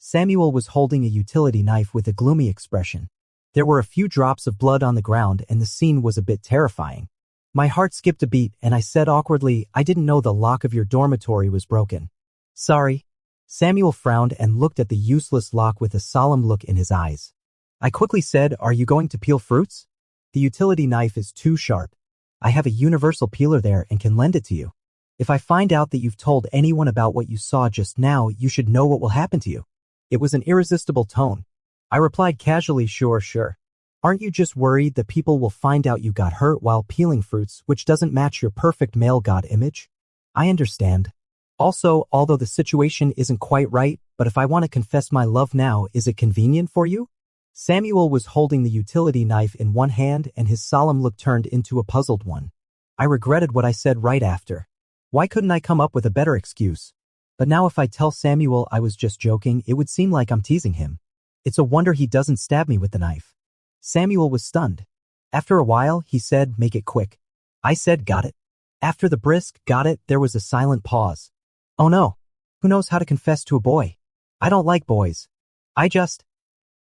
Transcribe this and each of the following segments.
Samuel was holding a utility knife with a gloomy expression. There were a few drops of blood on the ground and the scene was a bit terrifying. My heart skipped a beat and I said awkwardly, "I didn't know the lock of your dormitory was broken." "Sorry." Samuel frowned and looked at the useless lock with a solemn look in his eyes. I quickly said, "Are you going to peel fruits? The utility knife is too sharp. I have a universal peeler there and can lend it to you. If I find out that you've told anyone about what you saw just now, you should know what will happen to you." It was an irresistible tone. I replied casually, Sure. Aren't you just worried that people will find out you got hurt while peeling fruits, which doesn't match your perfect male god image?" "I understand. Also, although the situation isn't quite right, but if I want to confess my love now, is it convenient for you?" Samuel was holding the utility knife in one hand and his solemn look turned into a puzzled one. I regretted what I said right after. Why couldn't I come up with a better excuse? But now if I tell Samuel I was just joking, it would seem like I'm teasing him. It's a wonder he doesn't stab me with the knife. Samuel was stunned. After a while, he said, "Make it quick." I said, "Got it." After the brisk "got it," there was a silent pause. Oh no. Who knows how to confess to a boy? I don't like boys.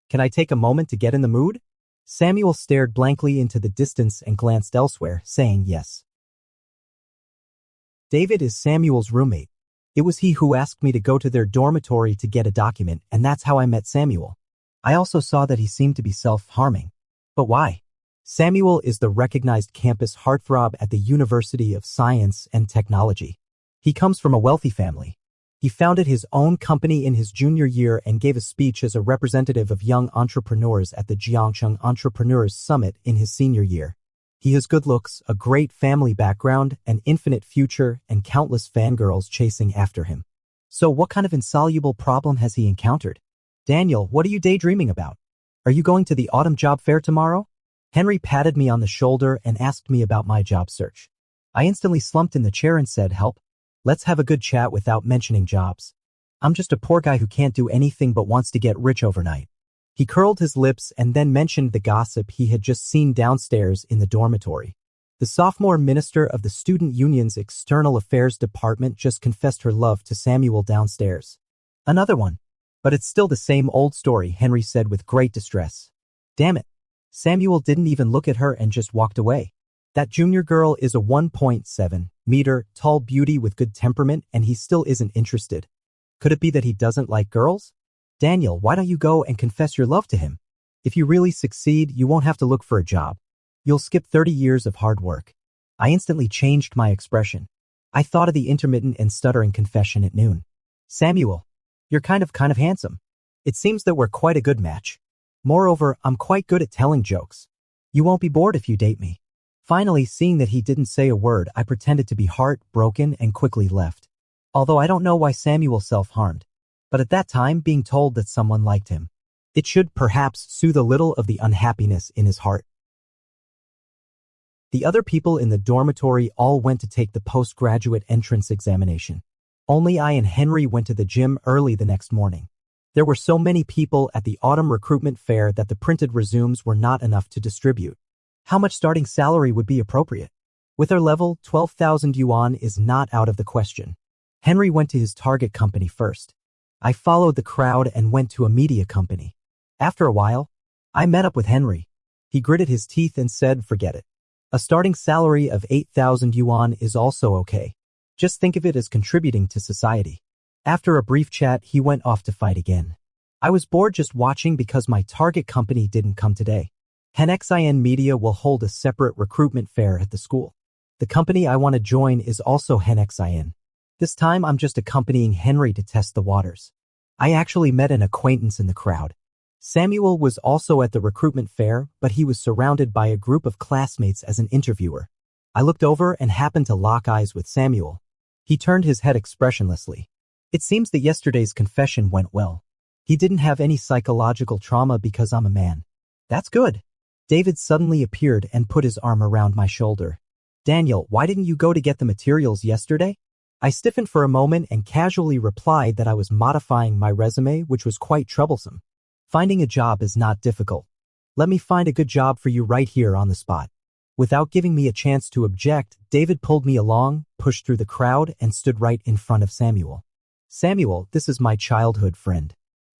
Can I take a moment to get in the mood? Samuel stared blankly into the distance and glanced elsewhere, saying yes. David is Samuel's roommate. It was he who asked me to go to their dormitory to get a document, and that's how I met Samuel. I also saw that he seemed to be self-harming. But why? Samuel is the recognized campus heartthrob at the University of Science and Technology. He comes from a wealthy family. He founded his own company in his junior year and gave a speech as a representative of young entrepreneurs at the Jiangcheng Entrepreneurs Summit in his senior year. He has good looks, a great family background, an infinite future, and countless fangirls chasing after him. So what kind of insoluble problem has he encountered? "Daniel, what are you daydreaming about? Are you going to the autumn job fair tomorrow?" Henry patted me on the shoulder and asked me about my job search. I instantly slumped in the chair and said, "Help. Let's have a good chat without mentioning jobs. I'm just a poor guy who can't do anything but wants to get rich overnight." He curled his lips and then mentioned the gossip he had just seen downstairs in the dormitory. The sophomore minister of the student union's external affairs department just confessed her love to Samuel downstairs. Another one. "But it's still the same old story," Henry said with great distress. Damn it. Samuel didn't even look at her and just walked away. That junior girl is a 1.7-meter tall beauty with good temperament and he still isn't interested. Could it be that he doesn't like girls? "Daniel, why don't you go and confess your love to him? If you really succeed, you won't have to look for a job. You'll skip 30 years of hard work." I instantly changed my expression. I thought of the intermittent and stuttering confession at noon. "Samuel, you're kind of handsome. It seems that we're quite a good match. Moreover, I'm quite good at telling jokes. You won't be bored if you date me." Finally, seeing that he didn't say a word, I pretended to be heartbroken and quickly left. Although I don't know why Samuel self-harmed. But at that time, being told that someone liked him, it should perhaps soothe a little of the unhappiness in his heart. The other people in the dormitory all went to take the postgraduate entrance examination. Only I and Henry went to the gym early the next morning. There were so many people at the autumn recruitment fair that the printed resumes were not enough to distribute. How much starting salary would be appropriate? With our level, 12,000 yuan is not out of the question. Henry went to his target company first. I followed the crowd and went to a media company. After a while, I met up with Henry. He gritted his teeth and said, "Forget it. A starting salary of 8,000 yuan is also okay. Just think of it as contributing to society." After a brief chat, he went off to fight again. I was bored just watching because my target company didn't come today. Henxin Media will hold a separate recruitment fair at the school. The company I want to join is also Henxin. This time I'm just accompanying Henry to test the waters. I actually met an acquaintance in the crowd. Samuel was also at the recruitment fair, but he was surrounded by a group of classmates as an interviewer. I looked over and happened to lock eyes with Samuel. He turned his head expressionlessly. It seems that yesterday's confession went well. He didn't have any psychological trauma because I'm a man. That's good. David suddenly appeared and put his arm around my shoulder. "Daniel, why didn't you go to get the materials yesterday?" I stiffened for a moment and casually replied that I was modifying my resume, which was quite troublesome. Finding a job is not difficult. Let me find a good job for you right here on the spot. Without giving me a chance to object, David pulled me along, pushed through the crowd, and stood right in front of Samuel. "Samuel, this is my childhood friend.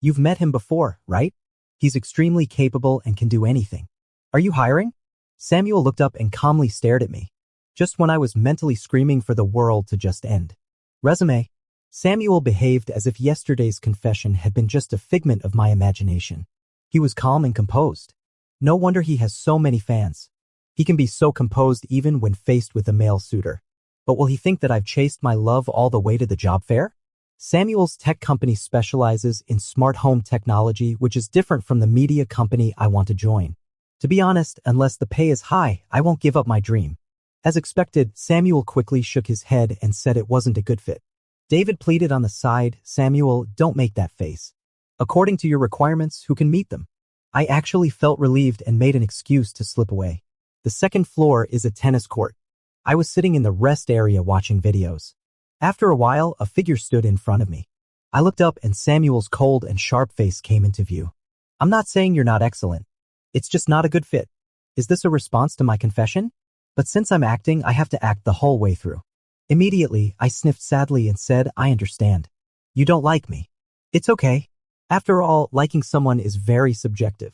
You've met him before, right? He's extremely capable and can do anything. Are you hiring? Samuel looked up and calmly stared at me, just when I was mentally screaming for the world to just end. Resume. Samuel behaved as if yesterday's confession had been just a figment of my imagination. He was calm and composed. No wonder he has so many fans. He can be so composed even when faced with a male suitor. But will he think that I've chased my love all the way to the job fair? Samuel's tech company specializes in smart home technology, which is different from the media company I want to join. To be honest, unless the pay is high, I won't give up my dream. As expected, Samuel quickly shook his head and said it wasn't a good fit. David pleaded on the side, Samuel, don't make that face. According to your requirements, who can meet them? I actually felt relieved and made an excuse to slip away. The second floor is a tennis court. I was sitting in the rest area watching videos. After a while, a figure stood in front of me. I looked up and Samuel's cold and sharp face came into view. I'm not saying you're not excellent. It's just not a good fit. Is this a response to my confession? But since I'm acting, I have to act the whole way through. Immediately, I sniffed sadly and said, I understand. You don't like me. It's okay. After all, liking someone is very subjective.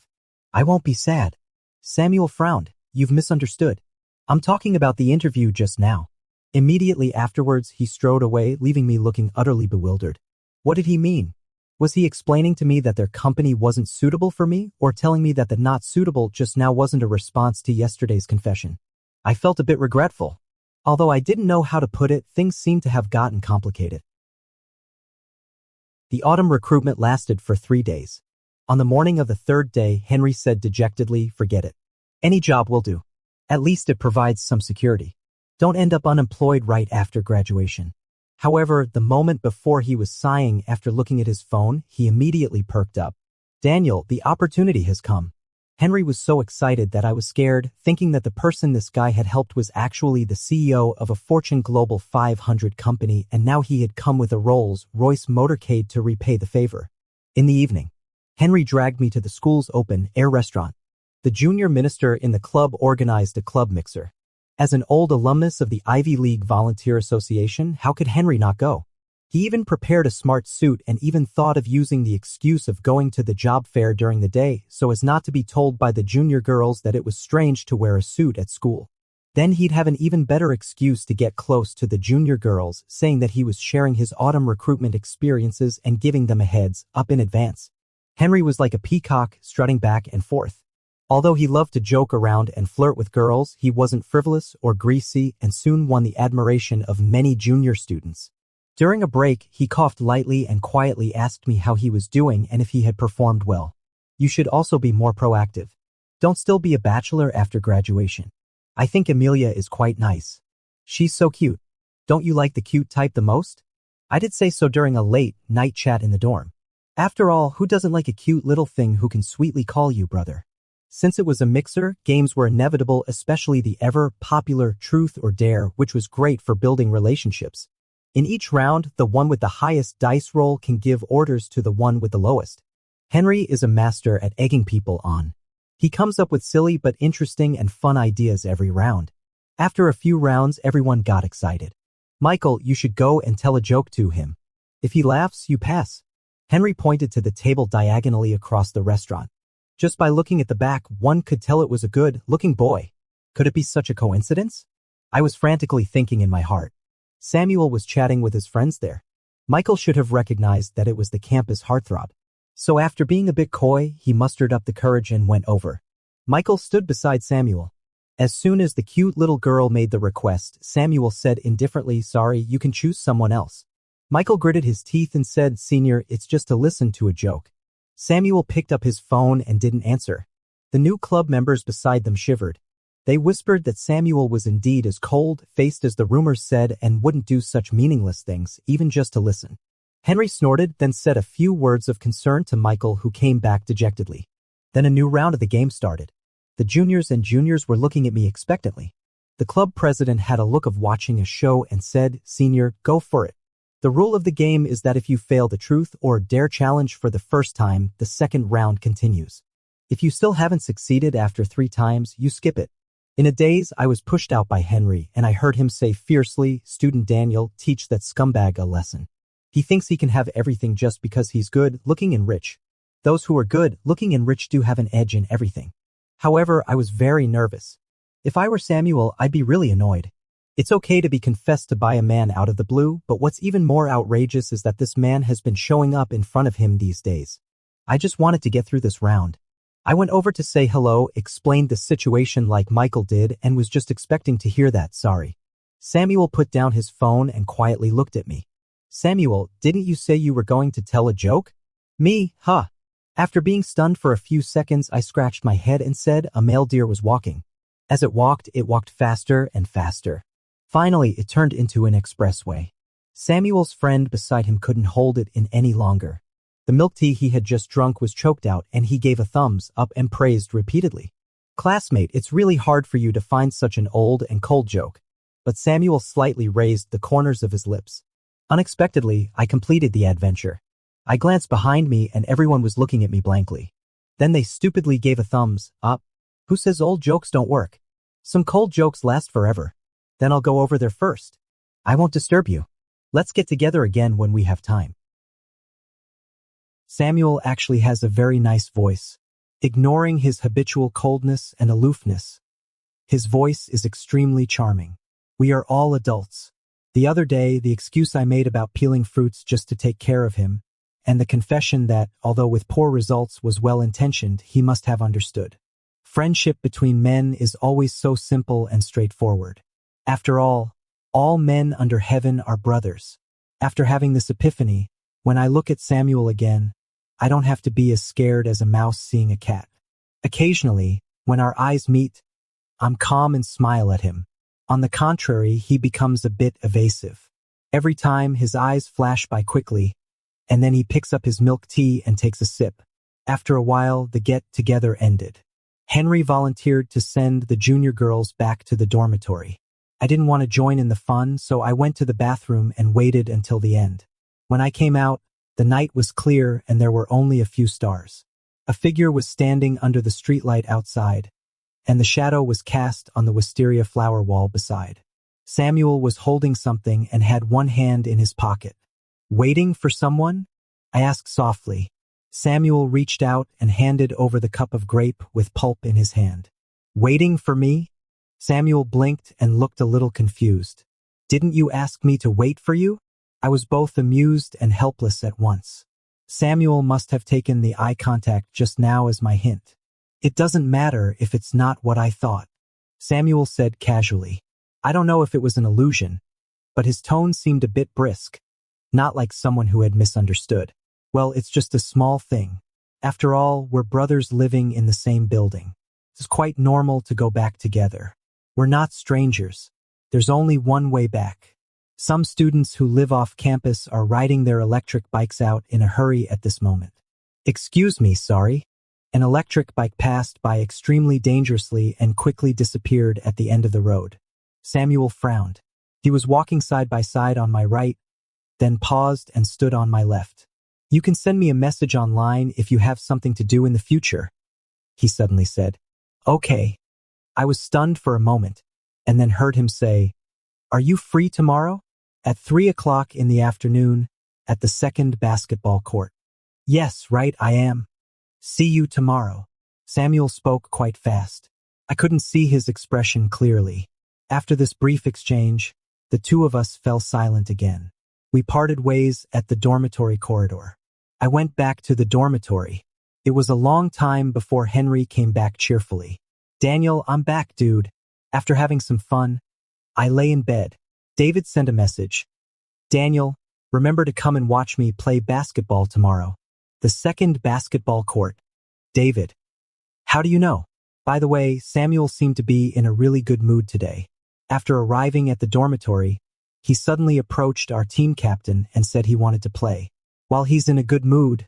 I won't be sad. Samuel frowned. You've misunderstood. I'm talking about the interview just now. Immediately afterwards, he strode away, leaving me looking utterly bewildered. What did he mean? Was he explaining to me that their company wasn't suitable for me, or telling me that the not suitable just now wasn't a response to yesterday's confession? I felt a bit regretful. Although I didn't know how to put it, things seemed to have gotten complicated. The autumn recruitment lasted for 3 days. On the morning of the third day, Henry said dejectedly, forget it. Any job will do. At least it provides some security. Don't end up unemployed right after graduation. However, the moment before he was sighing after looking at his phone, he immediately perked up. Daniel, the opportunity has come. Henry was so excited that I was scared, thinking that the person this guy had helped was actually the CEO of a Fortune Global 500 company, and now he had come with a Rolls-Royce motorcade to repay the favor. In the evening, Henry dragged me to the school's open-air restaurant. The junior minister in the club organized a club mixer. As an old alumnus of the Ivy League Volunteer Association, how could Henry not go? He even prepared a smart suit and even thought of using the excuse of going to the job fair during the day so as not to be told by the junior girls that it was strange to wear a suit at school. Then he'd have an even better excuse to get close to the junior girls, saying that he was sharing his autumn recruitment experiences and giving them a heads up in advance. Henry was like a peacock, strutting back and forth. Although he loved to joke around and flirt with girls, he wasn't frivolous or greasy and soon won the admiration of many junior students. During a break, he coughed lightly and quietly asked me how he was doing and if he had performed well. You should also be more proactive. Don't still be a bachelor after graduation. I think Amelia is quite nice. She's so cute. Don't you like the cute type the most? I did say so during a late night chat in the dorm. After all, who doesn't like a cute little thing who can sweetly call you brother? Since it was a mixer, games were inevitable, especially the ever-popular Truth or Dare, which was great for building relationships. In each round, the one with the highest dice roll can give orders to the one with the lowest. Henry is a master at egging people on. He comes up with silly but interesting and fun ideas every round. After a few rounds, everyone got excited. Michael, you should go and tell a joke to him. If he laughs, you pass. Henry pointed to the table diagonally across the restaurant. Just by looking at the back, one could tell it was a good-looking boy. Could it be such a coincidence? I was frantically thinking in my heart. Samuel was chatting with his friends there. Michael should have recognized that it was the campus heartthrob. So after being a bit coy, he mustered up the courage and went over. Michael stood beside Samuel. As soon as the cute little girl made the request, Samuel said indifferently, sorry, you can choose someone else. Michael gritted his teeth and said, Senior, it's just to listen to a joke. Samuel picked up his phone and didn't answer. The new club members beside them shivered. They whispered that Samuel was indeed as cold-faced as the rumors said and wouldn't do such meaningless things, even just to listen. Henry snorted, then said a few words of concern to Michael, who came back dejectedly. Then a new round of the game started. The juniors and juniors were looking at me expectantly. The club president had a look of watching a show and said, Senior, go for it. The rule of the game is that if you fail the Truth or Dare challenge for the first time, the second round continues. If you still haven't succeeded after 3 times, you skip it. In a daze, I was pushed out by Henry, and I heard him say fiercely, Student Daniel, teach that scumbag a lesson. He thinks he can have everything just because he's good, looking and rich. Those who are good looking and rich do have an edge in everything. However, I was very nervous. If I were Samuel, I'd be really annoyed. It's okay to be confessed to by a man out of the blue, but what's even more outrageous is that this man has been showing up in front of him these days. I just wanted to get through this round. I went over to say hello, explained the situation like Michael did, and was just expecting to hear that sorry. Samuel put down his phone and quietly looked at me. Samuel, didn't you say you were going to tell a joke? Me, huh? After being stunned for a few seconds, I scratched my head and said a male deer was walking. As it walked faster and faster. Finally, it turned into an expressway. Samuel's friend beside him couldn't hold it in any longer. The milk tea he had just drunk was choked out and he gave a thumbs up and praised repeatedly. Classmate, it's really hard for you to find such an old and cold joke. But Samuel slightly raised the corners of his lips. Unexpectedly, I completed the adventure. I glanced behind me and everyone was looking at me blankly. Then they stupidly gave a thumbs up. Who says old jokes don't work? Some cold jokes last forever. Then I'll go over there first. I won't disturb you. Let's get together again when we have time. Samuel actually has a very nice voice, ignoring his habitual coldness and aloofness. His voice is extremely charming. We are all adults. The other day, the excuse I made about peeling fruits just to take care of him, and the confession that, although with poor results was well-intentioned, he must have understood. Friendship between men is always so simple and straightforward. After all men under heaven are brothers. After having this epiphany, when I look at Samuel again, I don't have to be as scared as a mouse seeing a cat. Occasionally, when our eyes meet, I'm calm and smile at him. On the contrary, he becomes a bit evasive. Every time his eyes flash by quickly, and then he picks up his milk tea and takes a sip. After a while, the get-together ended. Henry volunteered to send the junior girls back to the dormitory. I didn't want to join in the fun, so I went to the bathroom and waited until the end. When I came out, the night was clear and there were only a few stars. A figure was standing under the streetlight outside, and the shadow was cast on the wisteria flower wall beside. Samuel was holding something and had one hand in his pocket. Waiting for someone? I asked softly. Samuel reached out and handed over the cup of grape with pulp in his hand. Waiting for me? Samuel blinked and looked a little confused. Didn't you ask me to wait for you? I was both amused and helpless at once. Samuel must have taken the eye contact just now as my hint. It doesn't matter if it's not what I thought, Samuel said casually. I don't know if it was an illusion, but his tone seemed a bit brisk, not like someone who had misunderstood. Well, it's just a small thing. After all, we're brothers living in the same building. It's quite normal to go back together. We're not strangers. There's only one way back. Some students who live off campus are riding their electric bikes out in a hurry at this moment. Excuse me, sorry. An electric bike passed by extremely dangerously and quickly disappeared at the end of the road. Samuel frowned. He was walking side by side on my right, then paused and stood on my left. You can send me a message online if you have something to do in the future, he suddenly said. Okay. I was stunned for a moment, and then heard him say, Are you free tomorrow? At 3 o'clock in the afternoon, at the second basketball court. Yes, right, I am. See you tomorrow. Samuel spoke quite fast. I couldn't see his expression clearly. After this brief exchange, the two of us fell silent again. We parted ways at the dormitory corridor. I went back to the dormitory. It was a long time before Henry came back cheerfully. Daniel, I'm back, dude. After having some fun, I lay in bed. David sent a message. Daniel, remember to come and watch me play basketball tomorrow. The second basketball court. David. How do you know? By the way, Samuel seemed to be in a really good mood today. After arriving at the dormitory, he suddenly approached our team captain and said he wanted to play. While he's in a good mood,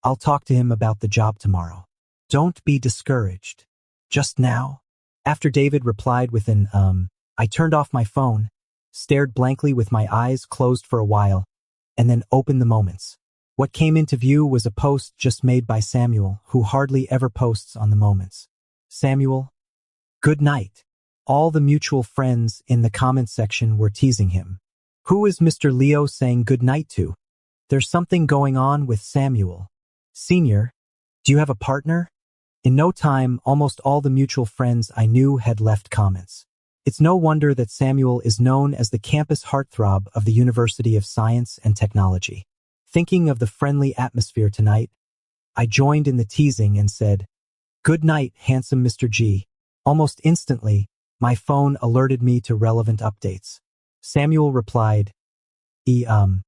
I'll talk to him about the job tomorrow. Don't be discouraged. Just now? After David replied with an, I turned off my phone, stared blankly with my eyes closed for a while, and then opened the moments. What came into view was a post just made by Samuel, who hardly ever posts on the moments. Samuel, good night. All the mutual friends in the comment section were teasing him. Who is Mr. Leo saying good night to? There's something going on with Samuel. Senior, Do you have a partner? In no time, almost all the mutual friends I knew had left comments. It's no wonder that Samuel is known as the campus heartthrob of the University of Science and Technology. Thinking of the friendly atmosphere tonight, I joined in the teasing and said, "Good night, handsome Mr. G." Almost instantly, my phone alerted me to relevant updates. Samuel replied, The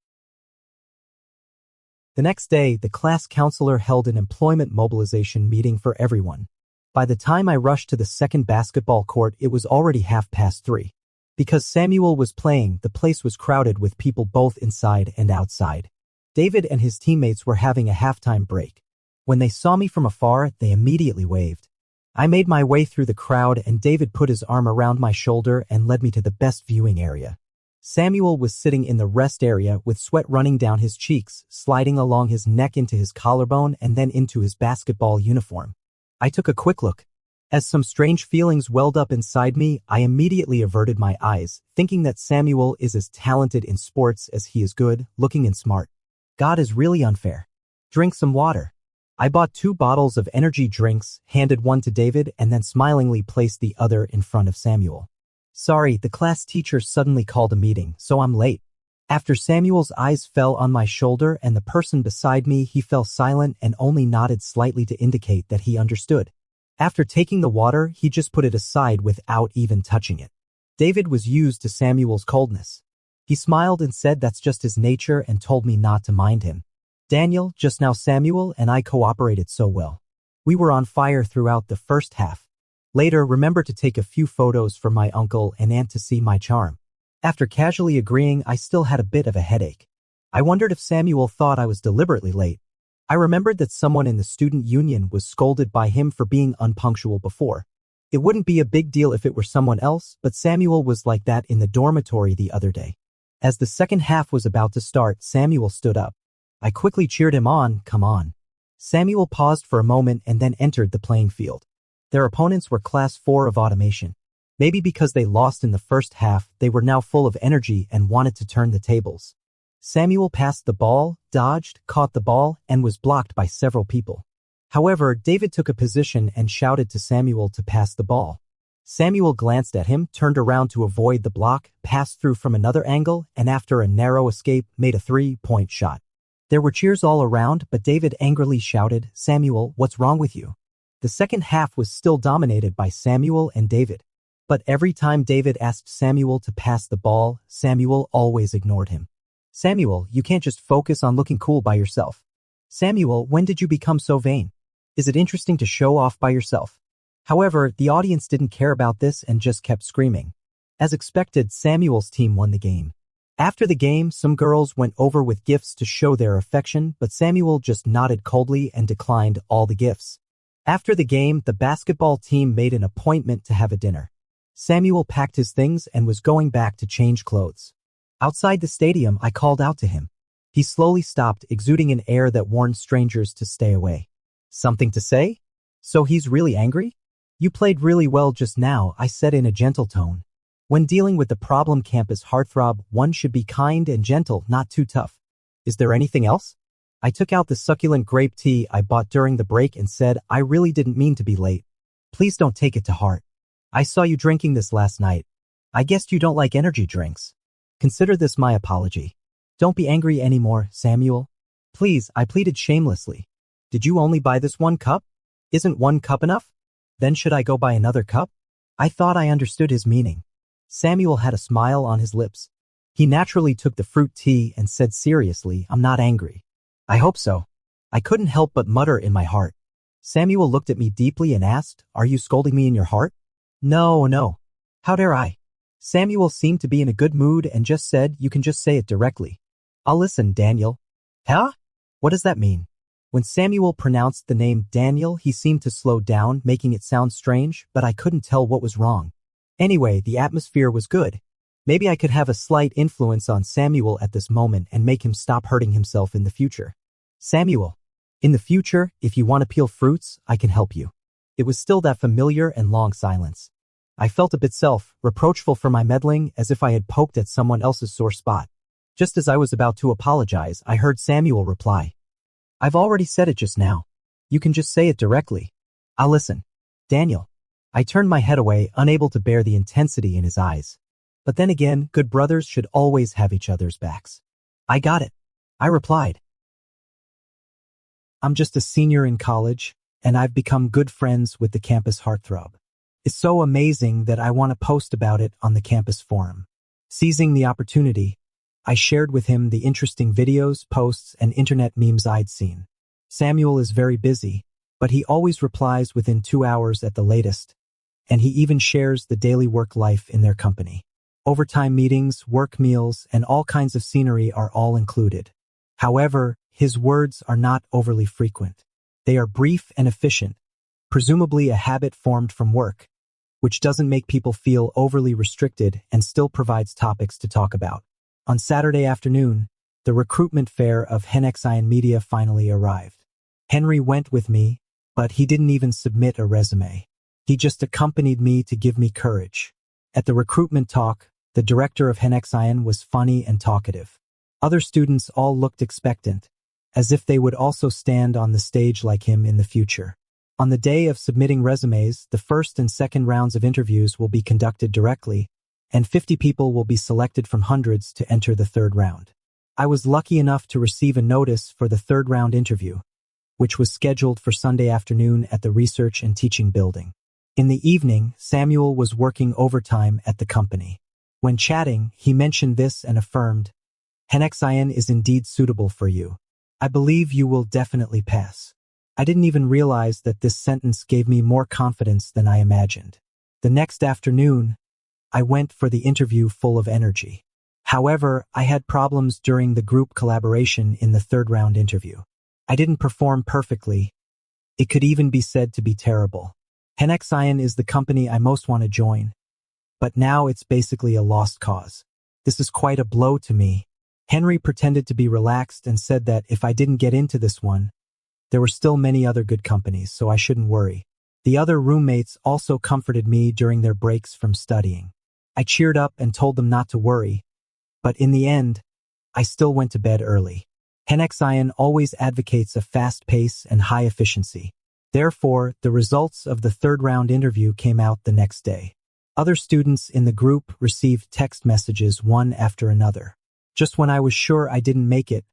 next day, the class counselor held an employment mobilization meeting for everyone. By the time I rushed to the second basketball court, it was already 3:30. Because Samuel was playing, the place was crowded with people both inside and outside. David and his teammates were having a halftime break. When they saw me from afar, they immediately waved. I made my way through the crowd and David put his arm around my shoulder and led me to the best viewing area. Samuel was sitting in the rest area with sweat running down his cheeks, sliding along his neck into his collarbone and then into his basketball uniform. I took a quick look. As some strange feelings welled up inside me, I immediately averted my eyes, thinking that Samuel is as talented in sports as he is good, looking and smart. God is really unfair. Drink some water. I bought 2 bottles of energy drinks, handed one to David, and then smilingly placed the other in front of Samuel. Sorry, the class teacher suddenly called a meeting, so I'm late. After Samuel's eyes fell on my shoulder and the person beside me, he fell silent and only nodded slightly to indicate that he understood. After taking the water, he just put it aside without even touching it. David was used to Samuel's coldness. He smiled and said that's just his nature and told me not to mind him. Daniel, just now Samuel and I cooperated so well. We were on fire throughout the first half. Later, remember to take a few photos for my uncle and aunt to see my charm. After casually agreeing, I still had a bit of a headache. I wondered if Samuel thought I was deliberately late. I remembered that someone in the student union was scolded by him for being unpunctual before. It wouldn't be a big deal if it were someone else, but Samuel was like that in the dormitory the other day. As the second half was about to start, Samuel stood up. I quickly cheered him on, "Come on." Samuel paused for a moment and then entered the playing field. Their opponents were Class 4 of automation. Maybe because they lost in the first half, they were now full of energy and wanted to turn the tables. Samuel passed the ball, dodged, caught the ball, and was blocked by several people. However, David took a position and shouted to Samuel to pass the ball. Samuel glanced at him, turned around to avoid the block, passed through from another angle, and after a narrow escape, made a 3-point shot. There were cheers all around, but David angrily shouted, "Samuel, what's wrong with you?" The second half was still dominated by Samuel and David. But every time David asked Samuel to pass the ball, Samuel always ignored him. "Samuel, you can't just focus on looking cool by yourself. Samuel, when did you become so vain? Is it interesting to show off by yourself?" However, the audience didn't care about this and just kept screaming. As expected, Samuel's team won the game. After the game, some girls went over with gifts to show their affection, but Samuel just nodded coldly and declined all the gifts. After the game, the basketball team made an appointment to have a dinner. Samuel packed his things and was going back to change clothes. Outside the stadium, I called out to him. He slowly stopped, exuding an air that warned strangers to stay away. "Something to say? So he's really angry?" "You played really well just now," I said in a gentle tone. When dealing with the problem campus heartthrob, one should be kind and gentle, not too tough. "Is there anything else?" I took out the succulent grape tea I bought during the break and said, "I really didn't mean to be late. Please don't take it to heart. I saw you drinking this last night. I guessed you don't like energy drinks. Consider this my apology. Don't be angry anymore, Samuel. Please," I pleaded shamelessly. "Did you only buy this 1 cup? Isn't 1 cup enough? Then should I go buy another cup?" I thought I understood his meaning. Samuel had a smile on his lips. He naturally took the fruit tea and said seriously, "I'm not angry." "I hope so." I couldn't help but mutter in my heart. Samuel looked at me deeply and asked, "Are you scolding me in your heart?" No. How dare I?" Samuel seemed to be in a good mood and just said, "You can just say it directly." "I'll listen, Daniel." "Huh? What does that mean?" When Samuel pronounced the name Daniel, he seemed to slow down, making it sound strange, but I couldn't tell what was wrong. Anyway, the atmosphere was good. Maybe I could have a slight influence on Samuel at this moment and make him stop hurting himself in the future. "Samuel, in the future, if you want to peel fruits, I can help you." It was still that familiar and long silence. I felt a bit reproachful for my meddling, as if I had poked at someone else's sore spot. Just as I was about to apologize, I heard Samuel reply, "I've already said it just now. You can just say it directly. I'll listen. Daniel. I turned my head away, unable to bear the intensity in his eyes. But then again, good brothers should always have each other's backs. I got it. I replied. I'm just a senior in college, and I've become good friends with the campus heartthrob. It's so amazing that I want to post about it on the campus forum. Seizing the opportunity, I shared with him the interesting videos, posts, and internet memes I'd seen. Samuel is very busy, but he always replies within 2 hours at the latest, and he even shares the daily work life in their company. Overtime meetings, work meals, and all kinds of scenery are all included. However, his words are not overly frequent. They are brief and efficient, presumably a habit formed from work, which doesn't make people feel overly restricted and still provides topics to talk about. On Saturday afternoon, the recruitment fair of Henexian Media finally arrived. Henry went with me, but he didn't even submit a resume. He just accompanied me to give me courage. At the recruitment talk, the director of Henexian was funny and talkative. Other students all looked expectant, as if they would also stand on the stage like him in the future. On the day of submitting resumes, the first and second rounds of interviews will be conducted directly, and 50 people will be selected from hundreds to enter the third round. I was lucky enough to receive a notice for the third round interview, which was scheduled for Sunday afternoon at the Research and Teaching Building. In the evening, Samuel was working overtime at the company. When chatting, he mentioned this and affirmed, Henexian is indeed suitable for you. I believe you will definitely pass. I didn't even realize that this sentence gave me more confidence than I imagined. The next afternoon, I went for the interview full of energy. However, I had problems during the group collaboration in the third round interview. I didn't perform perfectly. It could even be said to be terrible. Henexian is the company I most want to join, but now it's basically a lost cause. This is quite a blow to me. Henry pretended to be relaxed and said that if I didn't get into this one, there were still many other good companies, so I shouldn't worry. The other roommates also comforted me during their breaks from studying. I cheered up and told them not to worry, but in the end, I still went to bed early. Henexian always advocates a fast pace and high efficiency. Therefore, the results of the third round interview came out the next day. Other students in the group received text messages one after another. Just when I was sure I didn't make it,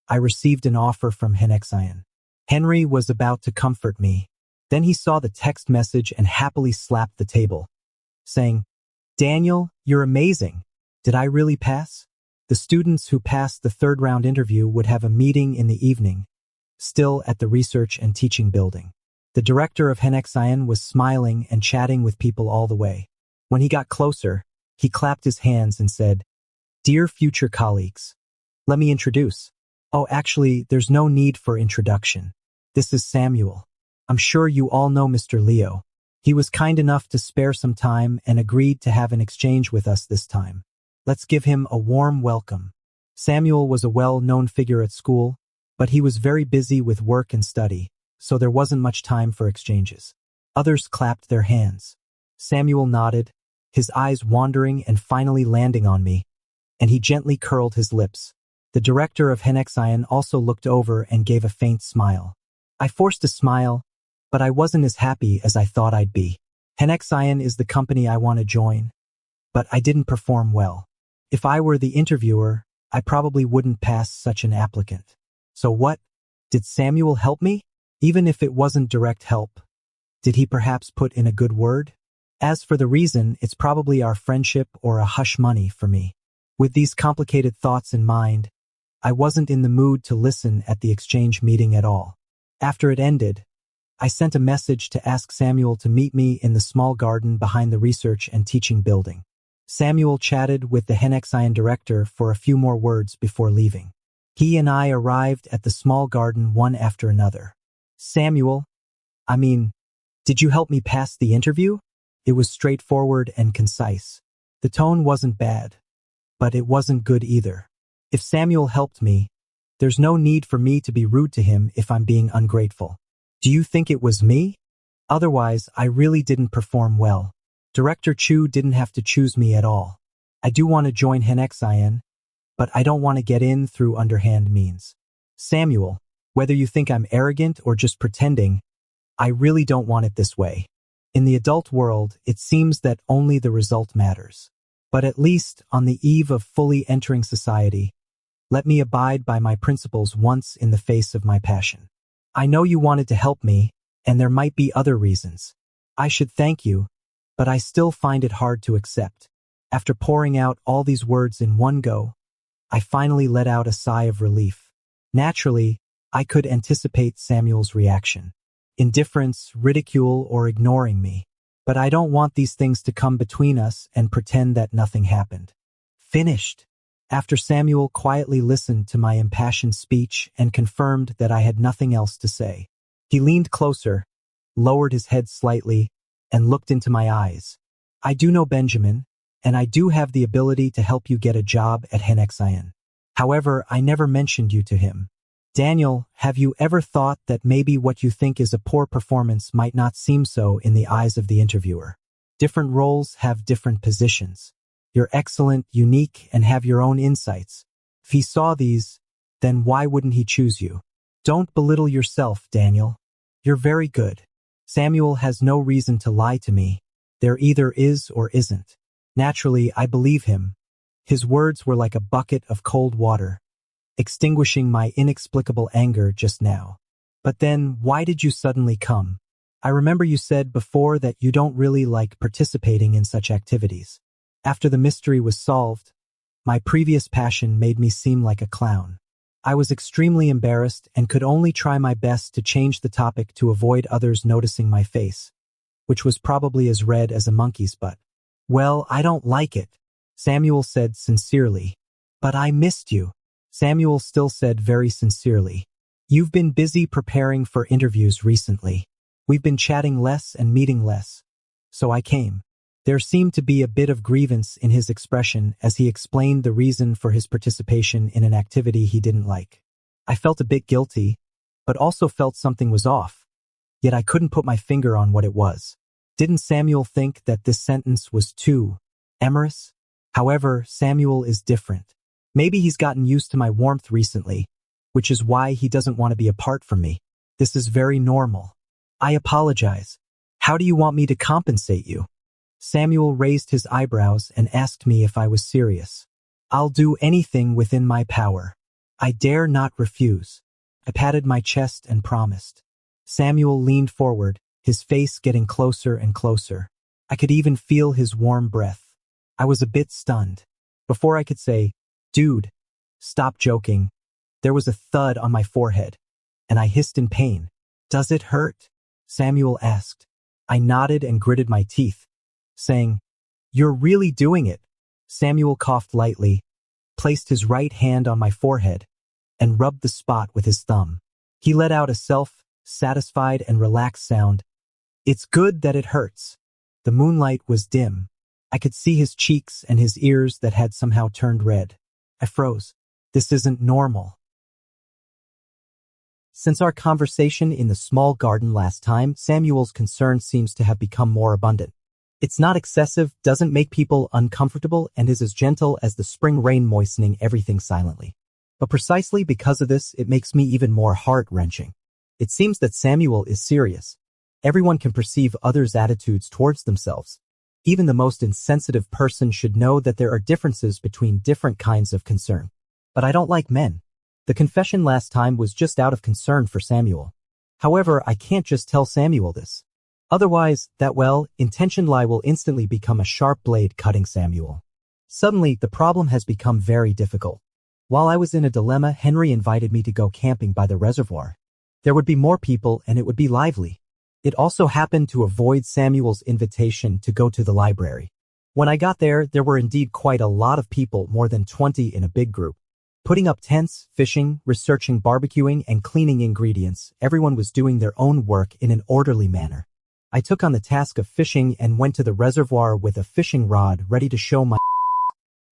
I received an offer from Henexian. Henry was about to comfort me. Then he saw the text message and happily slapped the table, saying, Daniel, you're amazing. Did I really pass? The students who passed the third round interview would have a meeting in the evening, still at the Research and Teaching Building. The director of Henexian was smiling and chatting with people all the way. When he got closer, he clapped his hands and said, Dear future colleagues, let me introduce. Oh, actually, there's no need for introduction. This is Samuel. I'm sure you all know Mr. Leo. He was kind enough to spare some time and agreed to have an exchange with us this time. Let's give him a warm welcome. Samuel was a well-known figure at school, but he was very busy with work and study, so there wasn't much time for exchanges. Others clapped their hands. Samuel nodded, his eyes wandering and finally landing on me, and he gently curled his lips. The director of Henexian also looked over and gave a faint smile. I forced a smile, but I wasn't as happy as I thought I'd be. Henexian is the company I want to join, but I didn't perform well. If I were the interviewer, I probably wouldn't pass such an applicant. So what? Did Samuel help me? Even if it wasn't direct help, did he perhaps put in a good word? As for the reason, it's probably our friendship or a hush money for me. With these complicated thoughts in mind, I wasn't in the mood to listen at the exchange meeting at all. After it ended, I sent a message to ask Samuel to meet me in the small garden behind the Research and Teaching Building. Samuel chatted with the Henexian director for a few more words before leaving. He and I arrived at the small garden one after another. Samuel, did you help me pass the interview? It was straightforward and concise. The tone wasn't bad, but it wasn't good either. If Samuel helped me, there's no need for me to be rude to him if I'm being ungrateful. Do you think it was me? Otherwise, I really didn't perform well. Director Chu didn't have to choose me at all. I do want to join Henexian, but I don't want to get in through underhand means. Samuel, Whether you think I'm arrogant or just pretending, I really don't want it this way. In the adult world, it seems that only the result matters. But at least, on the eve of fully entering society, let me abide by my principles once in the face of my passion. I know you wanted to help me, and there might be other reasons. I should thank you, but I still find it hard to accept. After pouring out all these words in one go, I finally let out a sigh of relief. Naturally, I could anticipate Samuel's reaction. Indifference, ridicule, or ignoring me. But I don't want these things to come between us and pretend that nothing happened. Finished. After Samuel quietly listened to my impassioned speech and confirmed that I had nothing else to say, he leaned closer, lowered his head slightly, and looked into my eyes. I do know Benjamin, and I do have the ability to help you get a job at Henxian. However, I never mentioned you to him. Daniel, have you ever thought that maybe what you think is a poor performance might not seem so in the eyes of the interviewer? Different roles have different positions. You're excellent, unique, and have your own insights. If he saw these, then why wouldn't he choose you? Don't belittle yourself, Daniel. You're very good. Samuel has no reason to lie to me. There either is or isn't. Naturally, I believe him. His words were like a bucket of cold water, extinguishing my inexplicable anger just now. But then, why did you suddenly come? I remember you said before that you don't really like participating in such activities. After the mystery was solved, my previous passion made me seem like a clown. I was extremely embarrassed and could only try my best to change the topic to avoid others noticing my face, which was probably as red as a monkey's butt. Well, I don't like it, Samuel said sincerely. But I missed you. Samuel still said very sincerely. You've been busy preparing for interviews recently. We've been chatting less and meeting less. So I came. There seemed to be a bit of grievance in his expression as he explained the reason for his participation in an activity he didn't like. I felt a bit guilty, but also felt something was off. Yet I couldn't put my finger on what it was. Didn't Samuel think that this sentence was too amorous? However, Samuel is different. Maybe he's gotten used to my warmth recently, which is why he doesn't want to be apart from me. This is very normal. I apologize. How do you want me to compensate you? Samuel raised his eyebrows and asked me if I was serious. I'll do anything within my power. I dare not refuse. I patted my chest and promised. Samuel leaned forward, his face getting closer and closer. I could even feel his warm breath. I was a bit stunned. Before I could say, "Dude, stop joking," there was a thud on my forehead, and I hissed in pain. "Does it hurt?" Samuel asked. I nodded and gritted my teeth, saying, "You're really doing it." Samuel coughed lightly, placed his right hand on my forehead, and rubbed the spot with his thumb. He let out a self-satisfied and relaxed sound. "It's good that it hurts." The moonlight was dim. I could see his cheeks and his ears that had somehow turned red. I froze. This isn't normal. Since our conversation in the small garden last time, Samuel's concern seems to have become more abundant. It's not excessive, doesn't make people uncomfortable, and is as gentle as the spring rain moistening everything silently. But precisely because of this, it makes me even more heart-wrenching. It seems that Samuel is serious. Everyone can perceive others' attitudes towards themselves. Even the most insensitive person should know that there are differences between different kinds of concern. But I don't like men. The confession last time was just out of concern for Samuel. However, I can't just tell Samuel this. Otherwise, that well-intentioned lie will instantly become a sharp blade cutting Samuel. Suddenly, the problem has become very difficult. While I was in a dilemma, Henry invited me to go camping by the reservoir. There would be more people and it would be lively. It also happened to avoid Samuel's invitation to go to the library. When I got there, there were indeed quite a lot of people, more than 20 in a big group. Putting up tents, fishing, researching, barbecuing, and cleaning ingredients, everyone was doing their own work in an orderly manner. I took on the task of fishing and went to the reservoir with a fishing rod ready to show my.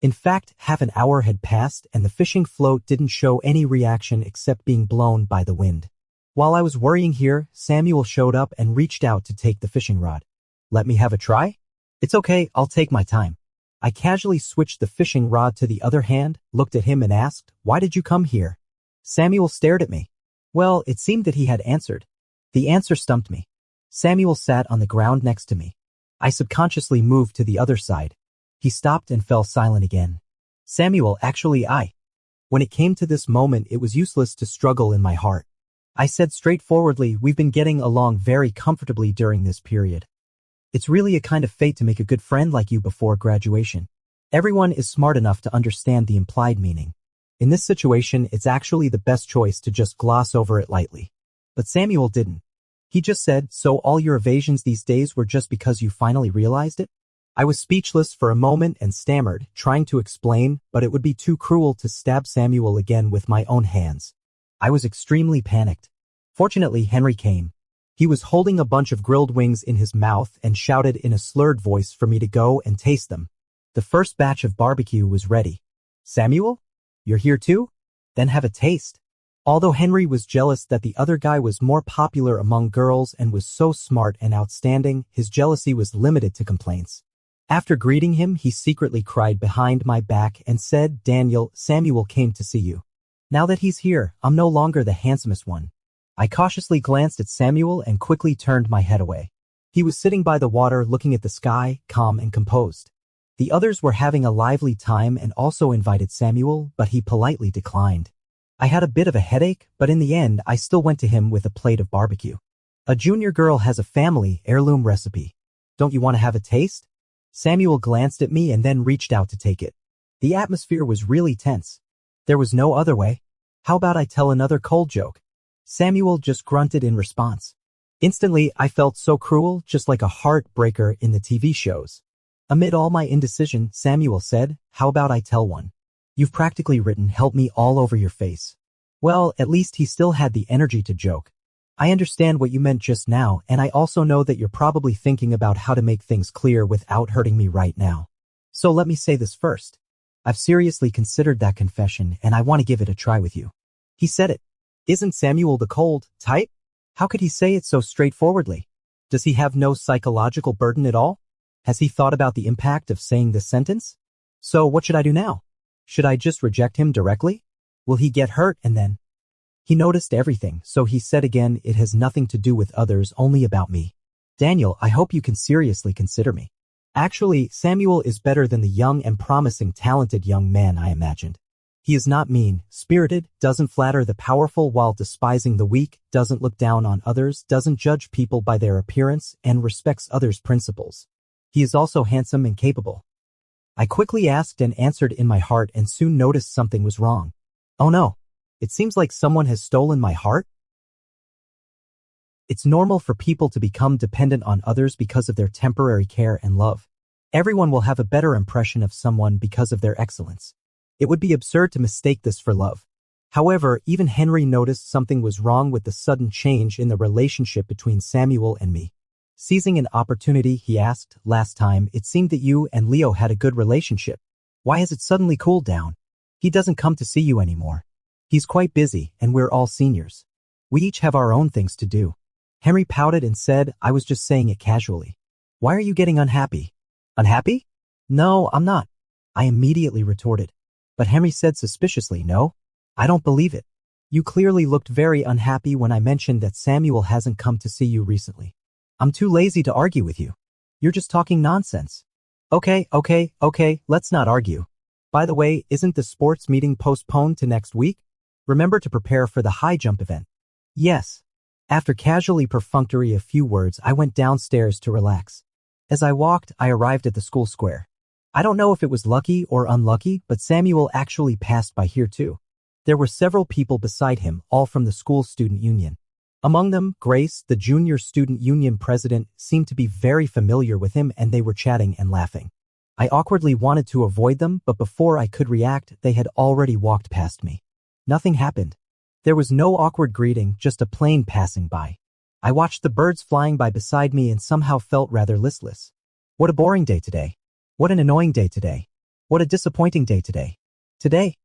In fact, half an hour had passed and the fishing float didn't show any reaction except being blown by the wind. While I was worrying here, Samuel showed up and reached out to take the fishing rod. "Let me have a try?" "It's okay, I'll take my time." I casually switched the fishing rod to the other hand, looked at him and asked, "Why did you come here?" Samuel stared at me. Well, it seemed that he had answered. The answer stumped me. Samuel sat on the ground next to me. I subconsciously moved to the other side. He stopped and fell silent again. Samuel, actually When it came to this moment, it was useless to struggle in my heart. I said straightforwardly, we've been getting along very comfortably during this period. It's really a kind of fate to make a good friend like you before graduation. Everyone is smart enough to understand the implied meaning. In this situation, it's actually the best choice to just gloss over it lightly. But Samuel didn't. He just said, so all your evasions these days were just because you finally realized it? I was speechless for a moment and stammered, trying to explain, but it would be too cruel to stab Samuel again with my own hands. I was extremely panicked. Fortunately, Henry came. He was holding a bunch of grilled wings in his mouth and shouted in a slurred voice for me to go and taste them. The first batch of barbecue was ready. Samuel? You're here too? Then have a taste. Although Henry was jealous that the other guy was more popular among girls and was so smart and outstanding, his jealousy was limited to complaints. After greeting him, he secretly cried behind my back and said, Daniel, Samuel came to see you. Now that he's here, I'm no longer the handsomest one. I cautiously glanced at Samuel and quickly turned my head away. He was sitting by the water looking at the sky, calm and composed. The others were having a lively time and also invited Samuel, but he politely declined. I had a bit of a headache, but in the end I still went to him with a plate of barbecue. A junior girl has a family heirloom recipe. Don't you want to have a taste? Samuel glanced at me and then reached out to take it. The atmosphere was really tense. There was no other way. How about I tell another cold joke? Samuel just grunted in response. Instantly, I felt so cruel, just like a heartbreaker in the TV shows. Amid all my indecision, Samuel said, how about I tell one? You've practically written help me all over your face. Well, at least he still had the energy to joke. I understand what you meant just now, and I also know that you're probably thinking about how to make things clear without hurting me right now. So let me say this first. I've seriously considered that confession, and I want to give it a try with you. He said it. Isn't Samuel the cold type? How could he say it so straightforwardly? Does he have no psychological burden at all? Has he thought about the impact of saying this sentence? So what should I do now? Should I just reject him directly? Will he get hurt and then? He noticed everything, so he said again, it has nothing to do with others, only about me. Daniel, I hope you can seriously consider me. Actually, Samuel is better than the young and promising talented young man I imagined. He is not mean-spirited, doesn't flatter the powerful while despising the weak, doesn't look down on others, doesn't judge people by their appearance, and respects others' principles. He is also handsome and capable. I quickly asked and answered in my heart and soon noticed something was wrong. Oh no. It seems like someone has stolen my heart. It's normal for people to become dependent on others because of their temporary care and love. Everyone will have a better impression of someone because of their excellence. It would be absurd to mistake this for love. However, even Henry noticed something was wrong with the sudden change in the relationship between Samuel and me. Seizing an opportunity, he asked, last time, it seemed that you and Leo had a good relationship. Why has it suddenly cooled down? He doesn't come to see you anymore. He's quite busy, and we're all seniors. We each have our own things to do. Henry pouted and said, I was just saying it casually. Why are you getting unhappy? Unhappy? No, I'm not. I immediately retorted. But Henry said suspiciously, no, I don't believe it. You clearly looked very unhappy when I mentioned that Samuel hasn't come to see you recently. I'm too lazy to argue with you. You're just talking nonsense. Okay, let's not argue. By the way, isn't the sports meeting postponed to next week? Remember to prepare for the high jump event. Yes. After casually perfunctory a few words, I went downstairs to relax. As I walked, I arrived at the school square. I don't know if it was lucky or unlucky, but Samuel actually passed by here too. There were several people beside him, all from the school student union. Among them, Grace, the junior student union president, seemed to be very familiar with him and they were chatting and laughing. I awkwardly wanted to avoid them, but before I could react, they had already walked past me. Nothing happened. There was no awkward greeting, just a plane passing by. I watched the birds flying by beside me and somehow felt rather listless. What a boring day today. What an annoying day today. What a disappointing day today. Today.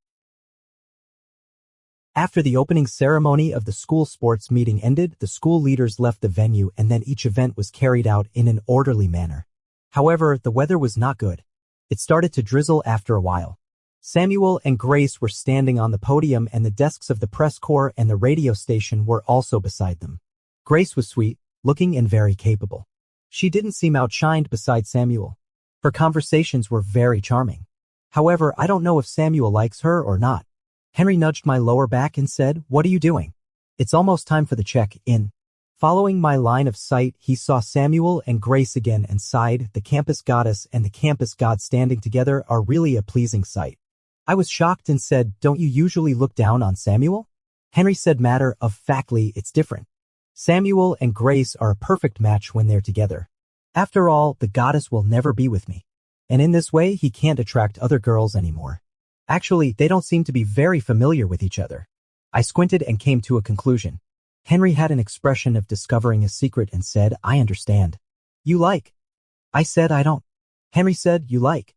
After the opening ceremony of the school sports meeting ended, the school leaders left the venue and then each event was carried out in an orderly manner. However, the weather was not good. It started to drizzle after a while. Samuel and Grace were standing on the podium and the desks of the press corps and the radio station were also beside them. Grace was sweet, looking and very capable. She didn't seem outshined beside Samuel. Her conversations were very charming. However, I don't know if Samuel likes her or not. Henry nudged my lower back and said, "What are you doing?" "It's almost time for the check-in." Following my line of sight, he saw Samuel and Grace again and sighed. The campus goddess and the campus god standing together are really a pleasing sight. I was shocked and said, "Don't you usually look down on Samuel?" Henry said, "Matter-of-factly, it's different. Samuel and Grace are a perfect match when they're together. After all, the goddess will never be with me. And in this way, he can't attract other girls anymore. Actually, they don't seem to be very familiar with each other." I squinted and came to a conclusion. Henry had an expression of discovering a secret and said, "I understand." "You like?" I said, "I don't." Henry said, "You like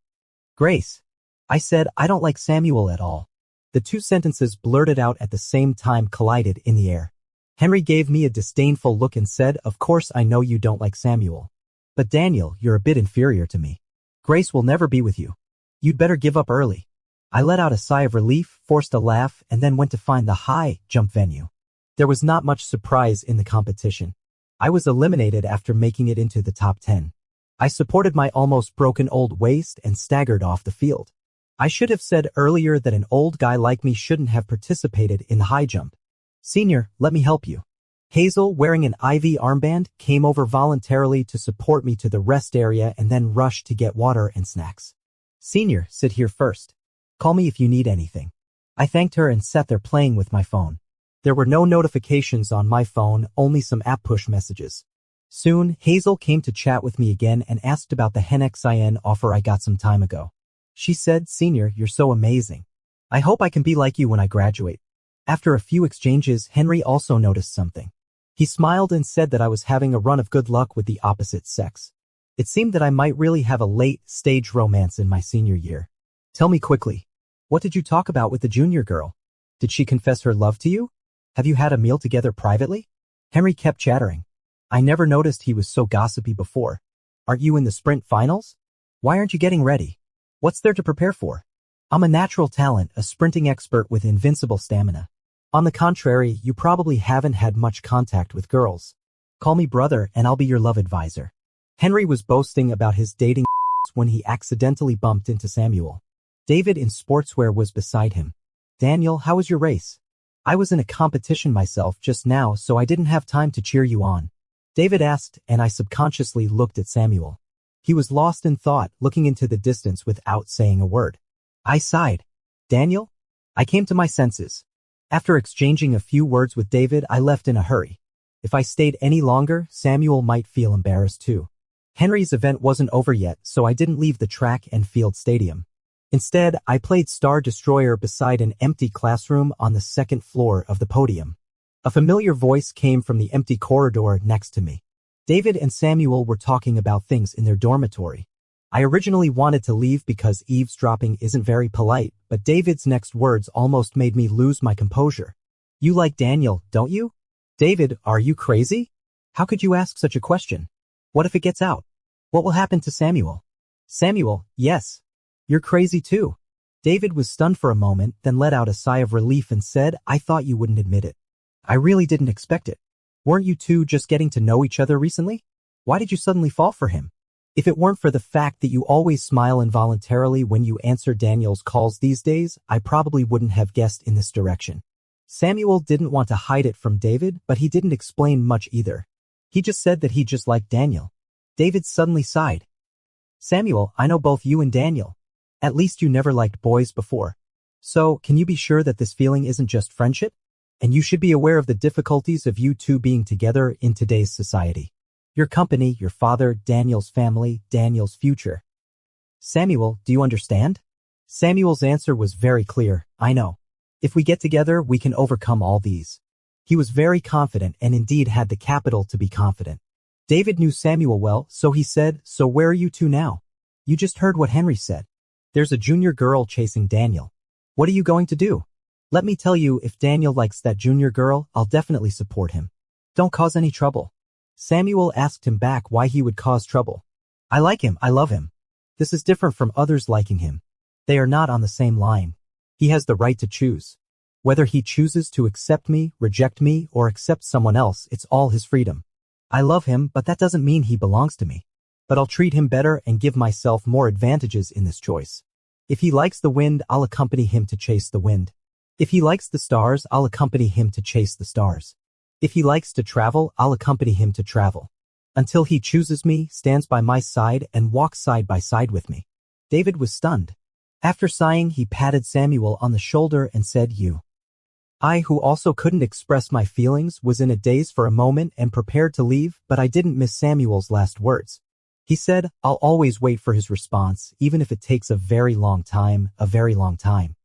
Grace?" I said, "I don't like Samuel at all." The two sentences blurted out at the same time collided in the air. Henry gave me a disdainful look and said, "Of course I know you don't like Samuel. But Daniel, you're a bit inferior to me. Grace will never be with you. You'd better give up early." I let out a sigh of relief, forced a laugh, and then went to find the high jump venue. There was not much surprise in the competition. I was eliminated after making it into the top 10. I supported my almost broken old waist and staggered off the field. I should have said earlier that an old guy like me shouldn't have participated in the high jump. "Senior, let me help you." Hazel, wearing an IV armband, came over voluntarily to support me to the rest area and then rushed to get water and snacks. "Senior, sit here first. Call me if you need anything." I thanked her and sat there playing with my phone. There were no notifications on my phone, only some app push messages. Soon, Hazel came to chat with me again and asked about the HenXIN offer I got some time ago. She said, "Senior, you're so amazing. I hope I can be like you when I graduate." After a few exchanges, Henry also noticed something. He smiled and said that I was having a run of good luck with the opposite sex. It seemed that I might really have a late-stage romance in my senior year. "Tell me quickly, what did you talk about with the junior girl? Did she confess her love to you? Have you had a meal together privately?" Henry kept chattering. I never noticed he was so gossipy before. "Aren't you in the sprint finals? Why aren't you getting ready? What's there to prepare for?" "I'm a natural talent, a sprinting expert with invincible stamina." "On the contrary, you probably haven't had much contact with girls. Call me brother and I'll be your love advisor." Henry was boasting about his dating when he accidentally bumped into Samuel. David in sportswear was beside him. "Daniel, how was your race?" "I was in a competition myself just now, so I didn't have time to cheer you on," David asked, and I subconsciously looked at Samuel. He was lost in thought, looking into the distance without saying a word. I sighed. "Daniel?" I came to my senses. After exchanging a few words with David, I left in a hurry. If I stayed any longer, Samuel might feel embarrassed too. Henry's event wasn't over yet, so I didn't leave the track and field stadium. Instead, I played Star Destroyer beside an empty classroom on the second floor of the podium. A familiar voice came from the empty corridor next to me. David and Samuel were talking about things in their dormitory. I originally wanted to leave because eavesdropping isn't very polite, but David's next words almost made me lose my composure. "You like Daniel, don't you?" "David, are you crazy? How could you ask such a question? What if it gets out? What will happen to Samuel?" "Samuel, yes. You're crazy too." David was stunned for a moment, then let out a sigh of relief and said, "I thought you wouldn't admit it. I really didn't expect it. Weren't you two just getting to know each other recently? Why did you suddenly fall for him? If it weren't for the fact that you always smile involuntarily when you answer Daniel's calls these days, I probably wouldn't have guessed in this direction." Samuel didn't want to hide it from David, but he didn't explain much either. He just said that he just liked Daniel. David suddenly sighed. "Samuel, I know both you and Daniel. At least you never liked boys before. So, can you be sure that this feeling isn't just friendship? And you should be aware of the difficulties of you two being together in today's society. Your company, your father, Daniel's family, Daniel's future. Samuel, do you understand?" Samuel's answer was very clear. "I know. If we get together, we can overcome all these." He was very confident and indeed had the capital to be confident. David knew Samuel well, so he said, "So where are you two now? You just heard what Henry said. There's a junior girl chasing Daniel. What are you going to do? Let me tell you, if Daniel likes that junior girl, I'll definitely support him. Don't cause any trouble." Samuel asked him back why he would cause trouble. "I like him, I love him. This is different from others liking him. They are not on the same line. He has the right to choose. Whether he chooses to accept me, reject me, or accept someone else, it's all his freedom. I love him, but that doesn't mean he belongs to me. But I'll treat him better and give myself more advantages in this choice. If he likes the wind, I'll accompany him to chase the wind. If he likes the stars, I'll accompany him to chase the stars. If he likes to travel, I'll accompany him to travel. Until he chooses me, stands by my side, and walks side by side with me. David was stunned. After sighing, he patted Samuel on the shoulder and said, "You." I, who also couldn't express my feelings, was in a daze for a moment and prepared to leave, but I didn't miss Samuel's last words. He said, "I'll always wait for his response, even if it takes a very long time, a very long time."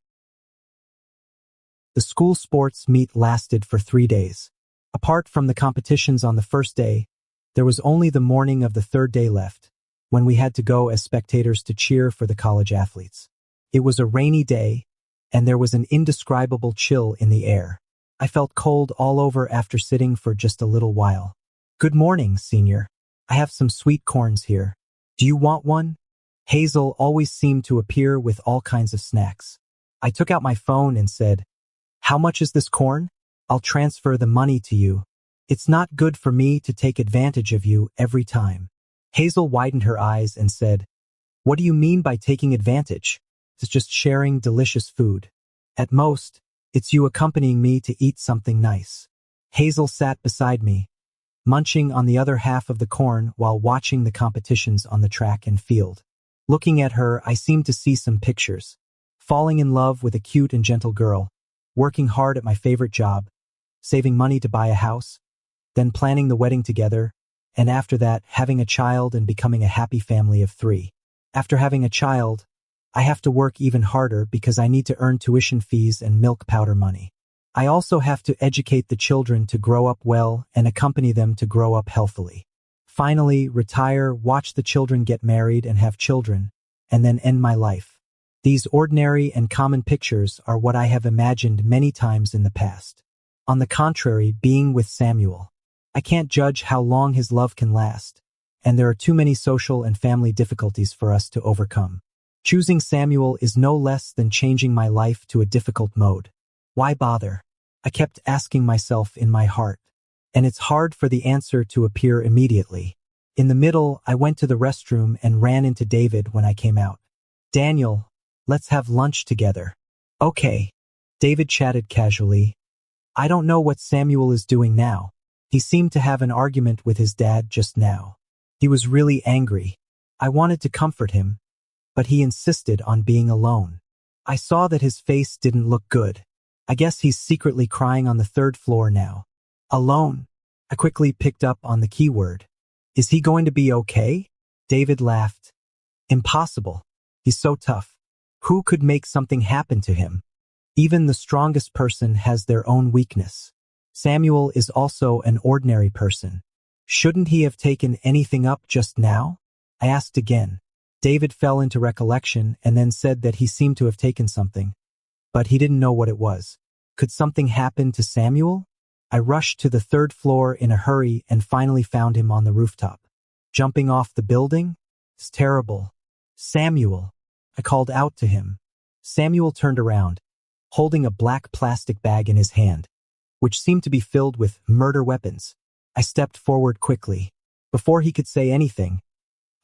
The school sports meet lasted for 3 days. Apart from the competitions on the first day, there was only the morning of the third day left, when we had to go as spectators to cheer for the college athletes. It was a rainy day, and there was an indescribable chill in the air. I felt cold all over after sitting for just a little while. "Good morning, senior. I have some sweet corns here. Do you want one?" Hazel always seemed to appear with all kinds of snacks. I took out my phone and said, "How much is this corn? I'll transfer the money to you. It's not good for me to take advantage of you every time." Hazel widened her eyes and said, "What do you mean by taking advantage? It's just sharing delicious food. At most, it's you accompanying me to eat something nice." Hazel sat beside me, munching on the other half of the corn while watching the competitions on the track and field. Looking at her, I seemed to see some pictures. Falling in love with a cute and gentle girl, working hard at my favorite job, saving money to buy a house, then planning the wedding together, and after that, having a child and becoming a happy family of 3. After having a child, I have to work even harder because I need to earn tuition fees and milk powder money. I also have to educate the children to grow up well and accompany them to grow up healthily. Finally, retire, watch the children get married and have children, and then end my life. These ordinary and common pictures are what I have imagined many times in the past. On the contrary, being with Samuel, I can't judge how long his love can last, and there are too many social and family difficulties for us to overcome. Choosing Samuel is no less than changing my life to a difficult mode. Why bother? I kept asking myself in my heart, and it's hard for the answer to appear immediately. In the middle, I went to the restroom and ran into David when I came out. "Daniel, let's have lunch together." "Okay." David chatted casually. I don't know what Samuel is doing now. He seemed to have an argument with his dad just now. He was really angry. I wanted to comfort him, but he insisted on being alone. I saw that his face didn't look good. I guess he's secretly crying on the 3rd floor now. Alone. I quickly picked up on the keyword. Is he going to be okay? David laughed. Impossible. He's so tough. Who could make something happen to him? Even the strongest person has their own weakness. Samuel is also an ordinary person. Shouldn't he have taken anything up just now? I asked again. David fell into recollection and then said that he seemed to have taken something, but he didn't know what it was. Could something happen to Samuel? I rushed to the 3rd floor in a hurry and finally found him on the rooftop. Jumping off the building? It's terrible. Samuel. I called out to him. Samuel turned around, holding a black plastic bag in his hand, which seemed to be filled with murder weapons. I stepped forward quickly. Before he could say anything,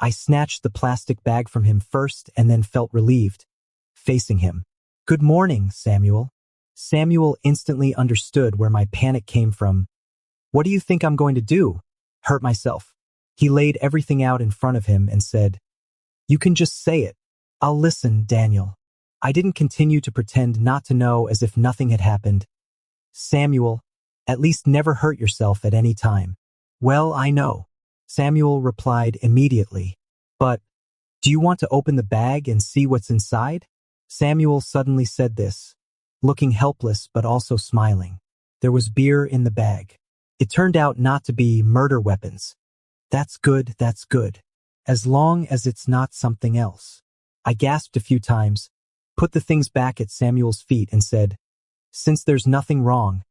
I snatched the plastic bag from him first and then felt relieved, facing him. "Good morning, Samuel." Samuel instantly understood where my panic came from. "What do you think I'm going to do? Hurt myself?" He laid everything out in front of him and said, "You can just say it. I'll listen, Daniel." I didn't continue to pretend not to know as if nothing had happened. "Samuel, at least never hurt yourself at any time." "Well, I know," Samuel replied immediately. "But, do you want to open the bag and see what's inside?" Samuel suddenly said this, looking helpless but also smiling. There was beer in the bag. It turned out not to be murder weapons. That's good, as long as it's not something else. I gasped a few times, put the things back at Samuel's feet and said, "Since there's nothing wrong,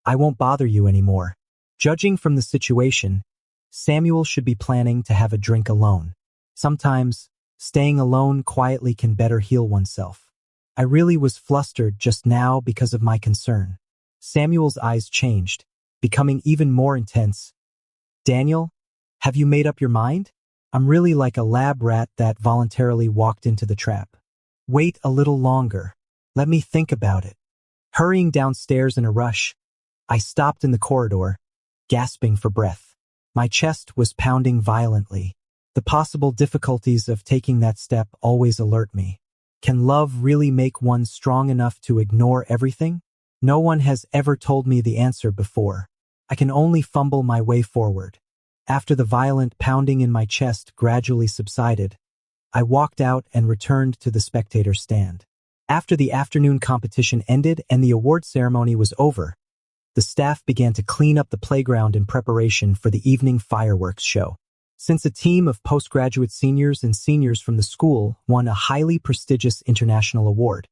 I won't bother you anymore." Judging from the situation, Samuel should be planning to have a drink alone. Sometimes Staying alone quietly can better heal oneself. I really was flustered just now because of my concern. Samuel's eyes changed, becoming even more intense. Daniel, have you made up your mind? I'm really like a lab rat that voluntarily walked into the trap. Wait a little longer. Let me think about it. Hurrying downstairs in a rush, I stopped in the corridor, gasping for breath. My chest was pounding violently. The possible difficulties of taking that step always alert me. Can love really make one strong enough to ignore everything? No one has ever told me the answer before. I can only fumble my way forward. After the violent pounding in my chest gradually subsided, I walked out and returned to the spectator stand. After the afternoon competition ended and the award ceremony was over, the staff began to clean up the playground in preparation for the evening fireworks show. Since a team of postgraduate seniors and seniors from the school won a highly prestigious international award,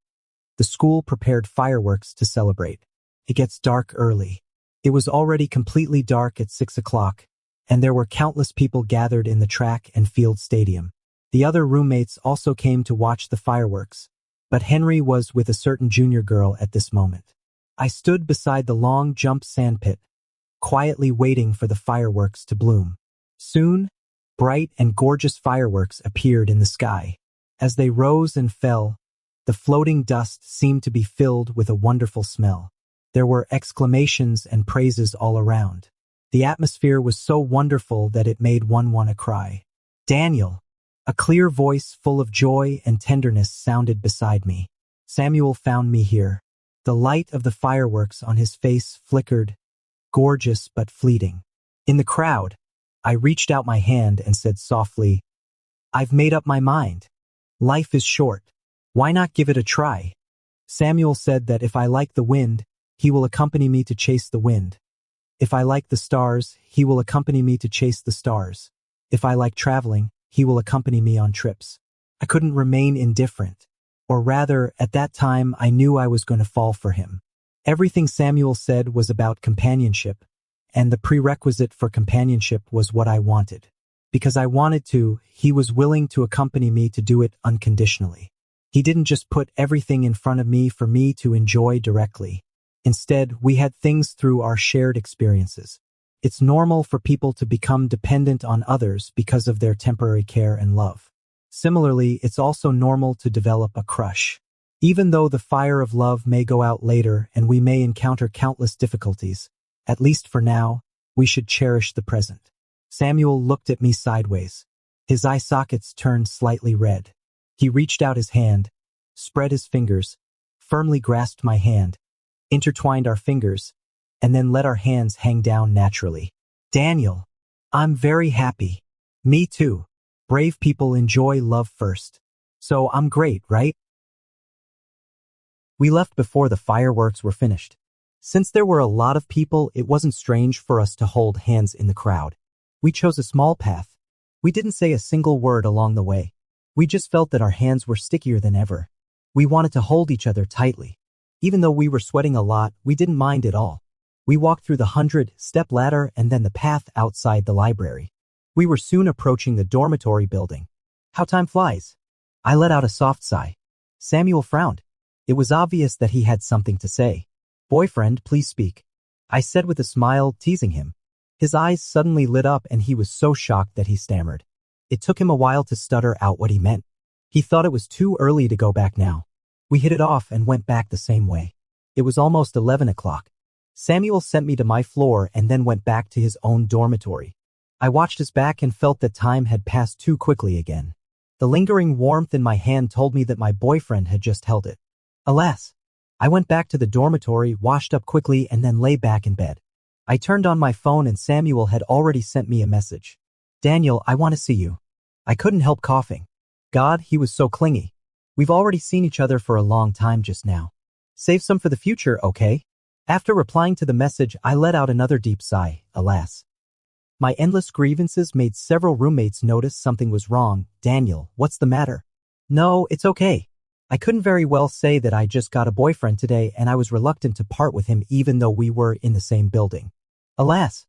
the school prepared fireworks to celebrate. It gets dark early. It was already completely dark at 6 o'clock, and there were countless people gathered in the track and field stadium. The other roommates also came to watch the fireworks, but Henry was with a certain junior girl at this moment. I stood beside the long jump sandpit, quietly waiting for the fireworks to bloom. Soon, bright and gorgeous fireworks appeared in the sky. As they rose and fell, the floating dust seemed to be filled with a wonderful smell. There were exclamations and praises all around. The atmosphere was so wonderful that it made one want to cry. Daniel! A clear voice full of joy and tenderness sounded beside me. Samuel found me here. The light of the fireworks on his face flickered, gorgeous but fleeting. In the crowd, I reached out my hand and said softly, "I've made up my mind. Life is short. Why not give it a try?" Samuel said that if I like the wind, he will accompany me to chase the wind. If I like the stars, he will accompany me to chase the stars. If I like traveling, he will accompany me on trips. I couldn't remain indifferent. Or rather, at that time, I knew I was going to fall for him. Everything Samuel said was about companionship, and the prerequisite for companionship was what I wanted. Because I wanted to, he was willing to accompany me to do it unconditionally. He didn't just put everything in front of me for me to enjoy directly. Instead, we had things through our shared experiences. It's normal for people to become dependent on others because of their temporary care and love. Similarly, it's also normal to develop a crush. Even though the fire of love may go out later and we may encounter countless difficulties, at least for now, we should cherish the present. Samuel looked at me sideways. His eye sockets turned slightly red. He reached out his hand, spread his fingers, firmly grasped my hand, intertwined our fingers, and then let our hands hang down naturally. Daniel, I'm very happy. Me too. Brave people enjoy love first. So I'm great, right? We left before the fireworks were finished. Since there were a lot of people, it wasn't strange for us to hold hands in the crowd. We chose a small path. We didn't say a single word along the way. We just felt that our hands were stickier than ever. We wanted to hold each other tightly. Even though we were sweating a lot, we didn't mind at all. We walked through the 100-step ladder and then the path outside the library. We were soon approaching the dormitory building. How time flies. I let out a soft sigh. Samuel frowned. It was obvious that he had something to say. Boyfriend, please speak. I said with a smile, teasing him. His eyes suddenly lit up and he was so shocked that he stammered. It took him a while to stutter out what he meant. He thought it was too early to go back now. We hit it off and went back the same way. It was almost 11 o'clock. Samuel sent me to my floor and then went back to his own dormitory. I watched his back and felt that time had passed too quickly again. The lingering warmth in my hand told me that my boyfriend had just held it. Alas, I went back to the dormitory, washed up quickly, and then lay back in bed. I turned on my phone and Samuel had already sent me a message. Daniel, I want to see you. I couldn't help coughing. God, he was so clingy. We've already seen each other for a long time just now. Save some for the future, okay? After replying to the message, I let out another deep sigh, alas. My endless grievances made several roommates notice something was wrong. Daniel, what's the matter? No, it's okay. I couldn't very well say that I just got a boyfriend today and I was reluctant to part with him even though we were in the same building. Alas.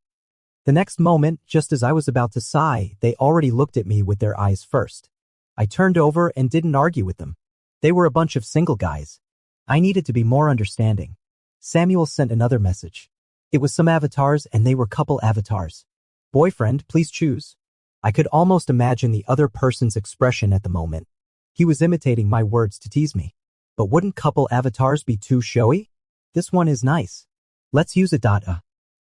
The next moment, just as I was about to sigh, they already looked at me with their eyes first. I turned over and didn't argue with them. They were a bunch of single guys. I needed to be more understanding. Samuel sent another message. It was some avatars and they were couple avatars. Boyfriend, please choose. I could almost imagine the other person's expression at the moment. He was imitating my words to tease me. But wouldn't couple avatars be too showy? This one is nice. Let's use it.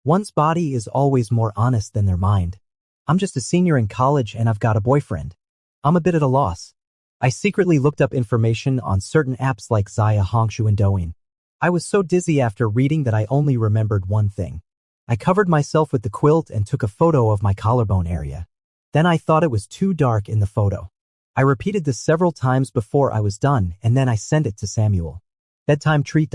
One's body is always more honest than their mind. I'm just a senior in college and I've got a boyfriend. I'm a bit at a loss. I secretly looked up information on certain apps like Zaya, Hongshu, and Douyin. I was so dizzy after reading that I only remembered one thing. I covered myself with the quilt and took a photo of my collarbone area. Then I thought it was too dark in the photo. I repeated this several times before I was done and then I sent it to Samuel. Bedtime treat.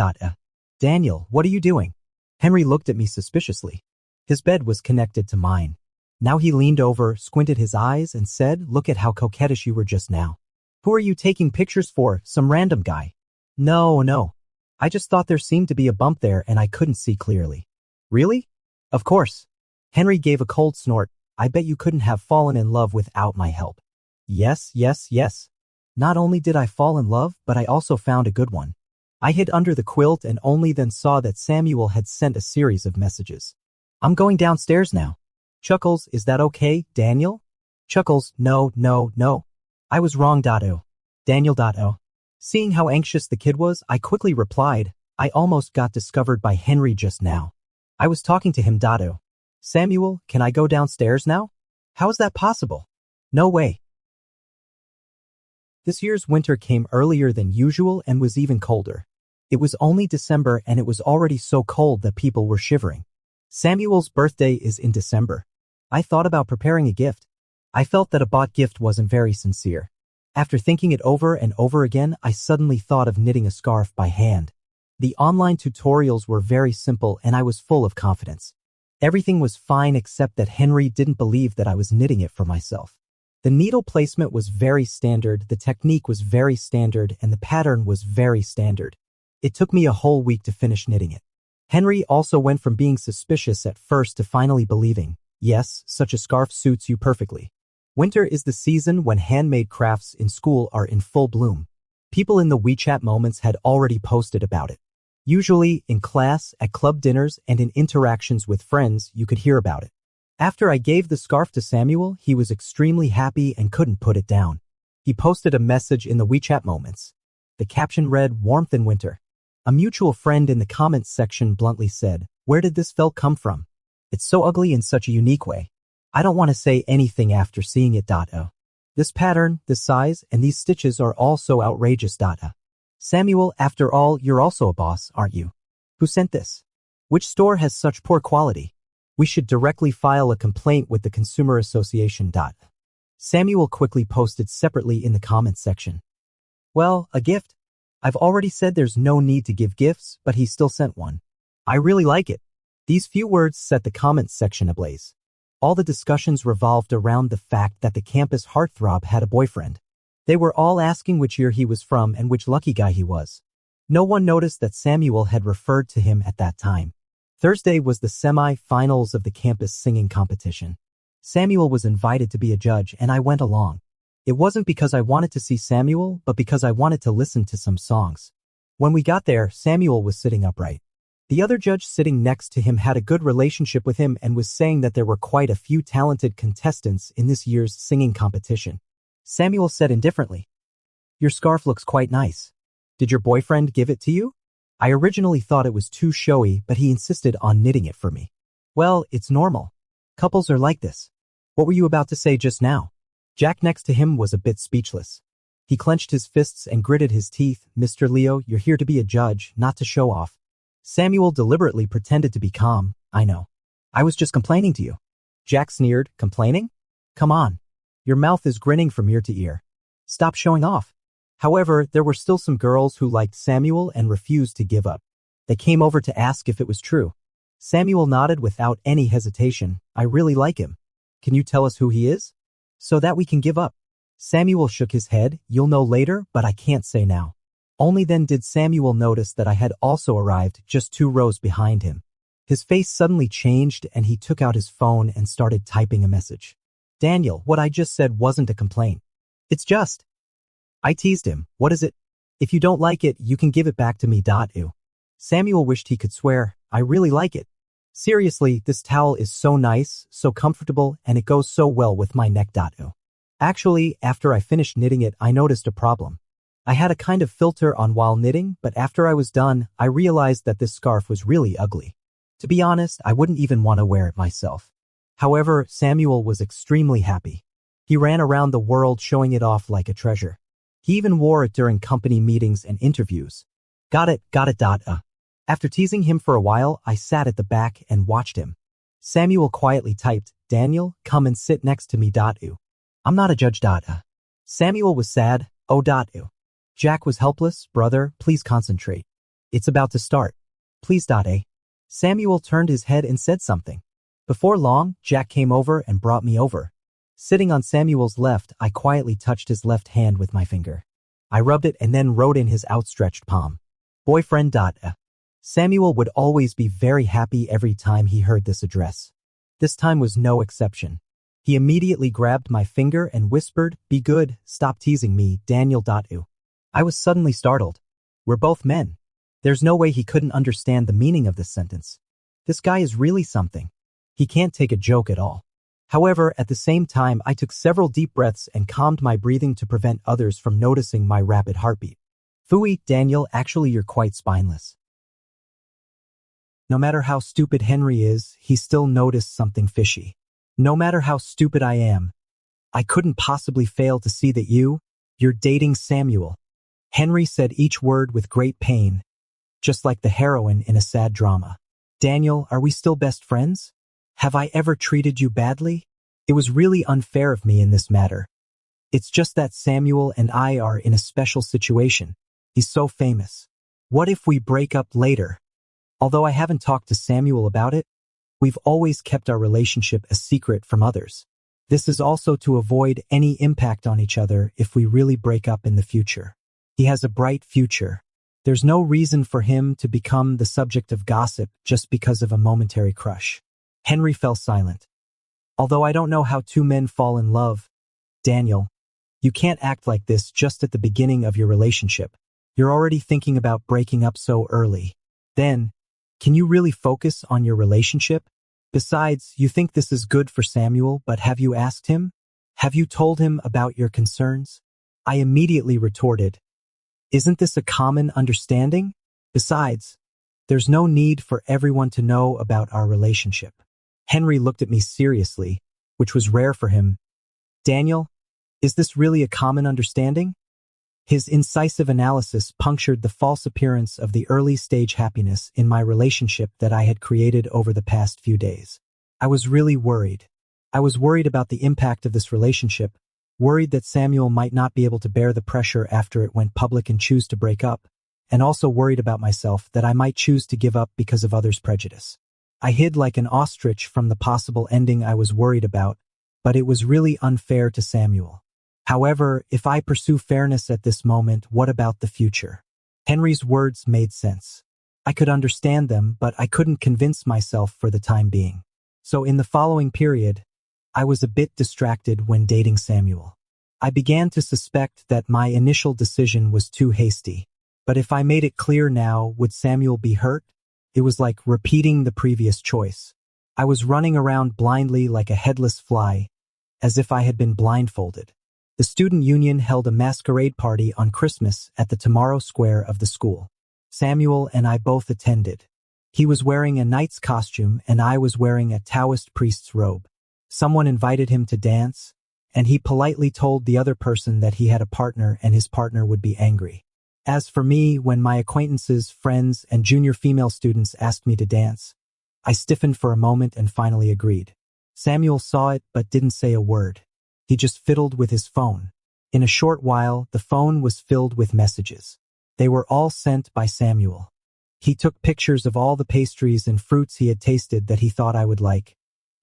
Daniel, what are you doing? Henry looked at me suspiciously. His bed was connected to mine. Now he leaned over, squinted his eyes, and said, look at how coquettish you were just now. Who are you taking pictures for, some random guy? No. I just thought there seemed to be a bump there and I couldn't see clearly. Really? Of course. Henry gave a cold snort. I bet you couldn't have fallen in love without my help. Yes. Not only did I fall in love, but I also found a good one. I hid under the quilt and only then saw that Samuel had sent a series of messages. I'm going downstairs now. Chuckles, is that okay, Daniel? Chuckles, no. I was wrong. Daniel. Seeing how anxious the kid was, I quickly replied, I almost got discovered by Henry just now. I was talking to him. Samuel, can I go downstairs now? How is that possible? No way. This year's winter came earlier than usual and was even colder. It was only December and it was already so cold that people were shivering. Samuel's birthday is in December. I thought about preparing a gift. I felt that a bought gift wasn't very sincere. After thinking it over and over again, I suddenly thought of knitting a scarf by hand. The online tutorials were very simple and I was full of confidence. Everything was fine except that Henry didn't believe that I was knitting it for myself. The needle placement was very standard, the technique was very standard, and the pattern was very standard. It took me a whole week to finish knitting it. Henry also went from being suspicious at first to finally believing, yes, such a scarf suits you perfectly. Winter is the season when handmade crafts in school are in full bloom. People in the WeChat moments had already posted about it. Usually, in class, at club dinners, and in interactions with friends, you could hear about it. After I gave the scarf to Samuel, he was extremely happy and couldn't put it down. He posted a message in the WeChat moments. The caption read, warmth in winter. A mutual friend in the comments section bluntly said, where did this felt come from? It's so ugly in such a unique way. I don't want to say anything after seeing it. This pattern, this size, and these stitches are all so outrageous. Samuel, after all, you're also a boss, aren't you? Who sent this? Which store has such poor quality? We should directly file a complaint with the Consumer Association. Samuel quickly posted separately in the comments section. Well, a gift? I've already said there's no need to give gifts, but he still sent one. I really like it. These few words set the comments section ablaze. All the discussions revolved around the fact that the campus heartthrob had a boyfriend. They were all asking which year he was from and which lucky guy he was. No one noticed that Samuel had referred to him at that time. Thursday was the semi-finals of the campus singing competition. Samuel was invited to be a judge and I went along. It wasn't because I wanted to see Samuel, but because I wanted to listen to some songs. When we got there, Samuel was sitting upright. The other judge sitting next to him had a good relationship with him and was saying that there were quite a few talented contestants in this year's singing competition. Samuel said indifferently, your scarf looks quite nice. Did your boyfriend give it to you? I originally thought it was too showy, but he insisted on knitting it for me. Well, it's normal. Couples are like this. What were you about to say just now? Jack next to him was a bit speechless. He clenched his fists and gritted his teeth. Mr. Leo, you're here to be a judge, not to show off. Samuel deliberately pretended to be calm. I know. I was just complaining to you. Jack sneered. Complaining? Come on. Your mouth is grinning from ear to ear. Stop showing off. However, there were still some girls who liked Samuel and refused to give up. They came over to ask if it was true. Samuel nodded without any hesitation. I really like him. Can you tell us who he is? So that we can give up. Samuel shook his head. You'll know later, but I can't say now. Only then did Samuel notice that I had also arrived just 2 rows behind him. His face suddenly changed and he took out his phone and started typing a message. Daniel, what I just said wasn't a complaint. It's just. I teased him. What is it? If you don't like it, you can give it back to me. Ew. Samuel wished he could swear, I really like it. Seriously, this towel is so nice, so comfortable, and it goes so well with my neck. Ew. Actually, after I finished knitting it, I noticed a problem. I had a kind of filter on while knitting, but after I was done, I realized that this scarf was really ugly. To be honest, I wouldn't even want to wear it myself. However, Samuel was extremely happy. He ran around the world showing it off like a treasure. He even wore it during company meetings and interviews. Got it. After teasing him for a while, I sat at the back and watched him. Samuel quietly typed, Daniel, come and sit next to me. Ew. I'm not a judge. Samuel was sad. Oh. Ew. Jack was helpless. Brother, please concentrate. It's about to start. Please. Samuel turned his head and said something. Before long, Jack came over and brought me over. Sitting on Samuel's left, I quietly touched his left hand with my finger. I rubbed it and then wrote in his outstretched palm. Boyfriend. Samuel would always be very happy every time he heard this address. This time was no exception. He immediately grabbed my finger and whispered, be good, stop teasing me, Daniel. Ew. I was suddenly startled. We're both men. There's no way he couldn't understand the meaning of this sentence. This guy is really something. He can't take a joke at all. However, at the same time, I took several deep breaths and calmed my breathing to prevent others from noticing my rapid heartbeat. Phooey, Daniel, actually you're quite spineless. No matter how stupid Henry is, he still noticed something fishy. No matter how stupid I am, I couldn't possibly fail to see that you're dating Samuel. Henry said each word with great pain, just like the heroine in a sad drama. Daniel, are we still best friends? Have I ever treated you badly? It was really unfair of me in this matter. It's just that Samuel and I are in a special situation. He's so famous. What if we break up later? Although I haven't talked to Samuel about it, we've always kept our relationship a secret from others. This is also to avoid any impact on each other if we really break up in the future. He has a bright future. There's no reason for him to become the subject of gossip just because of a momentary crush. Henry fell silent. Although I don't know how two men fall in love, Daniel, you can't act like this just at the beginning of your relationship. You're already thinking about breaking up so early. Then, can you really focus on your relationship? Besides, you think this is good for Samuel, but have you asked him? Have you told him about your concerns? I immediately retorted, isn't this a common understanding? Besides, there's no need for everyone to know about our relationship. Henry looked at me seriously, which was rare for him. Daniel, is this really a common understanding? His incisive analysis punctured the false appearance of the early-stage happiness in my relationship that I had created over the past few days. I was really worried. I was worried about the impact of this relationship, worried that Samuel might not be able to bear the pressure after it went public and choose to break up, and also worried about myself that I might choose to give up because of others' prejudice. I hid like an ostrich from the possible ending I was worried about, but it was really unfair to Samuel. However, if I pursue fairness at this moment, what about the future? Henry's words made sense. I could understand them, but I couldn't convince myself for the time being. So in the following period, I was a bit distracted when dating Samuel. I began to suspect that my initial decision was too hasty. But if I made it clear now, would Samuel be hurt? It was like repeating the previous choice. I was running around blindly like a headless fly, as if I had been blindfolded. The student union held a masquerade party on Christmas at the Tomorrow Square of the school. Samuel and I both attended. He was wearing a knight's costume and I was wearing a Taoist priest's robe. Someone invited him to dance, and he politely told the other person that he had a partner and his partner would be angry. As for me, when my acquaintances, friends, and junior female students asked me to dance, I stiffened for a moment and finally agreed. Samuel saw it but didn't say a word. He just fiddled with his phone. In a short while, the phone was filled with messages. They were all sent by Samuel. He took pictures of all the pastries and fruits he had tasted that he thought I would like,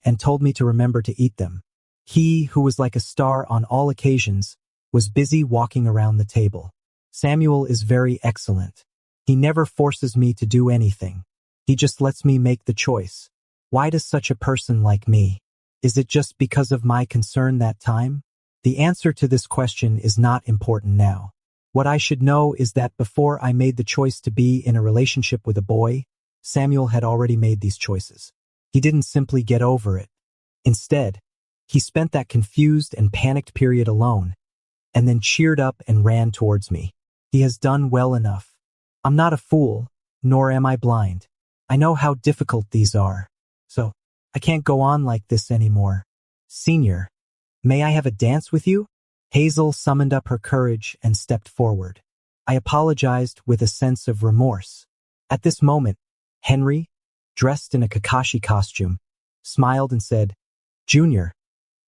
and told me to remember to eat them. He, who was like a star on all occasions, was busy walking around the table. Samuel is very excellent. He never forces me to do anything. He just lets me make the choice. Why does such a person like me? Is it just because of my concern that time? The answer to this question is not important now. What I should know is that before I made the choice to be in a relationship with a boy, Samuel had already made these choices. He didn't simply get over it. Instead, he spent that confused and panicked period alone, and then cheered up and ran towards me. He has done well enough. I'm not a fool, nor am I blind. I know how difficult these are. So, I can't go on like this anymore. Senior, may I have a dance with you? Hazel summoned up her courage and stepped forward. I apologized with a sense of remorse. At this moment, Henry, dressed in a Kakashi costume, smiled and said, Junior,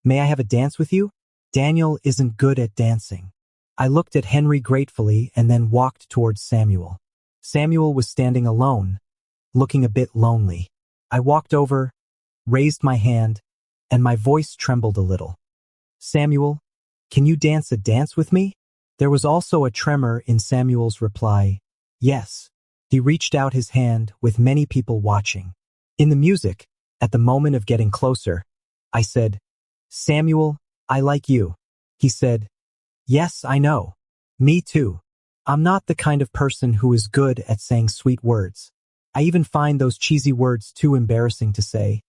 may I have a dance with you? Daniel isn't good at dancing. I looked at Henry gratefully and then walked towards Samuel. Samuel was standing alone, looking a bit lonely. I walked over, raised my hand, and my voice trembled a little. Samuel, can you dance a dance with me? There was also a tremor in Samuel's reply. Yes. He reached out his hand with many people watching. In the music, at the moment of getting closer, I said, Samuel, I like you. He said, yes, I know. Me too. I'm not the kind of person who is good at saying sweet words. I even find those cheesy words too embarrassing to say,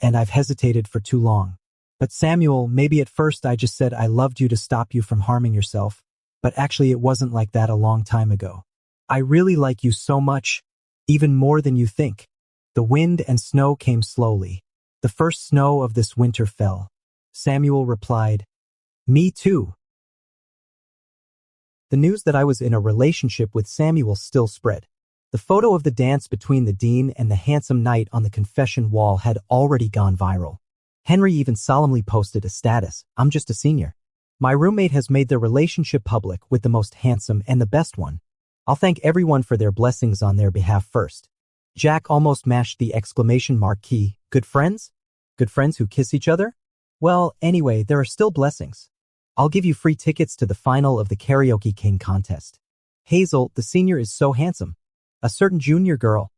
and I've hesitated for too long. But Samuel, maybe at first I just said I loved you to stop you from harming yourself, but actually it wasn't like that a long time ago. I really like you so much, even more than you think. The wind and snow came slowly. The first snow of this winter fell. Samuel replied, me too. The news that I was in a relationship with Samuel still spread. The photo of the dance between the dean and the handsome knight on the confession wall had already gone viral. Henry even solemnly posted a status, I'm just a senior. My roommate has made their relationship public with the most handsome and the best one. I'll thank everyone for their blessings on their behalf first. Jack almost mashed the exclamation mark key. Good friends? Good friends who kiss each other? Well, anyway, there are still blessings. I'll give you free tickets to the final of the Karaoke King contest. Hazel, the senior is so handsome. A certain junior girl.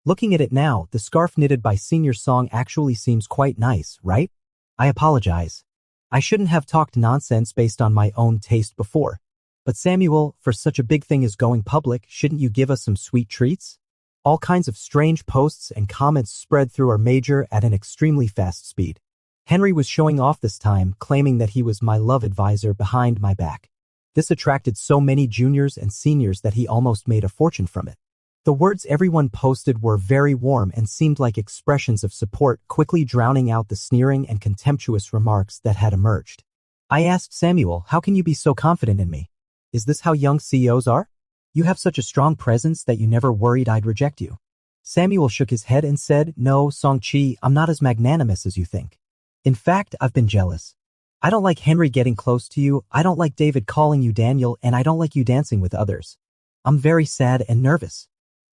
Looking at it now, the scarf knitted by Senior's song actually seems quite nice, right? I apologize. I shouldn't have talked nonsense based on my own taste before. But Samuel, for such a big thing as going public, shouldn't you give us some sweet treats? All kinds of strange posts and comments spread through our major at an extremely fast speed. Henry was showing off this time, claiming that he was my love advisor behind my back. This attracted so many juniors and seniors that he almost made a fortune from it. The words everyone posted were very warm and seemed like expressions of support, quickly drowning out the sneering and contemptuous remarks that had emerged. I asked Samuel, how can you be so confident in me? Is this how young CEOs are? You have such a strong presence that you never worried I'd reject you. Samuel shook his head and said, no, Song-chi, I'm not as magnanimous as you think. In fact, I've been jealous. I don't like Henry getting close to you, I don't like David calling you Daniel, and I don't like you dancing with others. I'm very sad and nervous.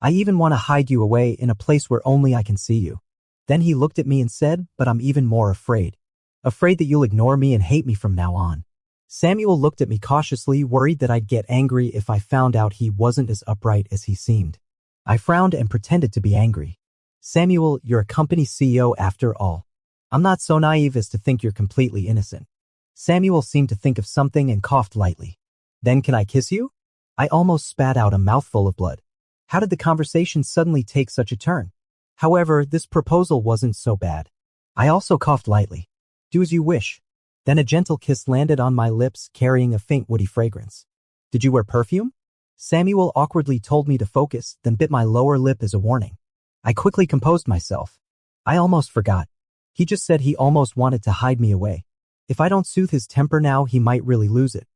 I even want to hide you away in a place where only I can see you. Then he looked at me and said, but I'm even more afraid. Afraid that you'll ignore me and hate me from now on. Samuel looked at me cautiously, worried that I'd get angry if I found out he wasn't as upright as he seemed. I frowned and pretended to be angry. Samuel, you're a company CEO after all. I'm not so naive as to think you're completely innocent. Samuel seemed to think of something and coughed lightly. Then can I kiss you? I almost spat out a mouthful of blood. How did the conversation suddenly take such a turn? However, this proposal wasn't so bad. I also coughed lightly. Do as you wish. Then a gentle kiss landed on my lips, carrying a faint woody fragrance. Did you wear perfume? Samuel awkwardly told me to focus, then bit my lower lip as a warning. I quickly composed myself. I almost forgot. He just said he almost wanted to hide me away. If I don't soothe his temper now, he might really lose it.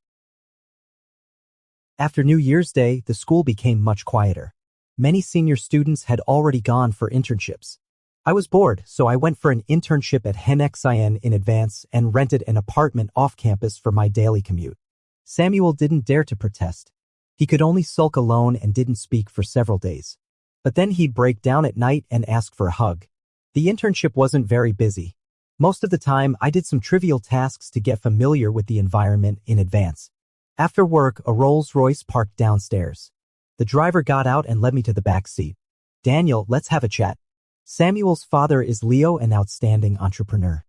After New Year's Day, the school became much quieter. Many senior students had already gone for internships. I was bored, so I went for an internship at HenXIN in advance and rented an apartment off campus for my daily commute. Samuel didn't dare to protest. He could only sulk alone and didn't speak for several days. But then he'd break down at night and ask for a hug. The internship wasn't very busy. Most of the time, I did some trivial tasks to get familiar with the environment in advance. After work, a Rolls-Royce parked downstairs. The driver got out and led me to the back seat. Daniel, let's have a chat. Samuel's father is Leo, an outstanding entrepreneur.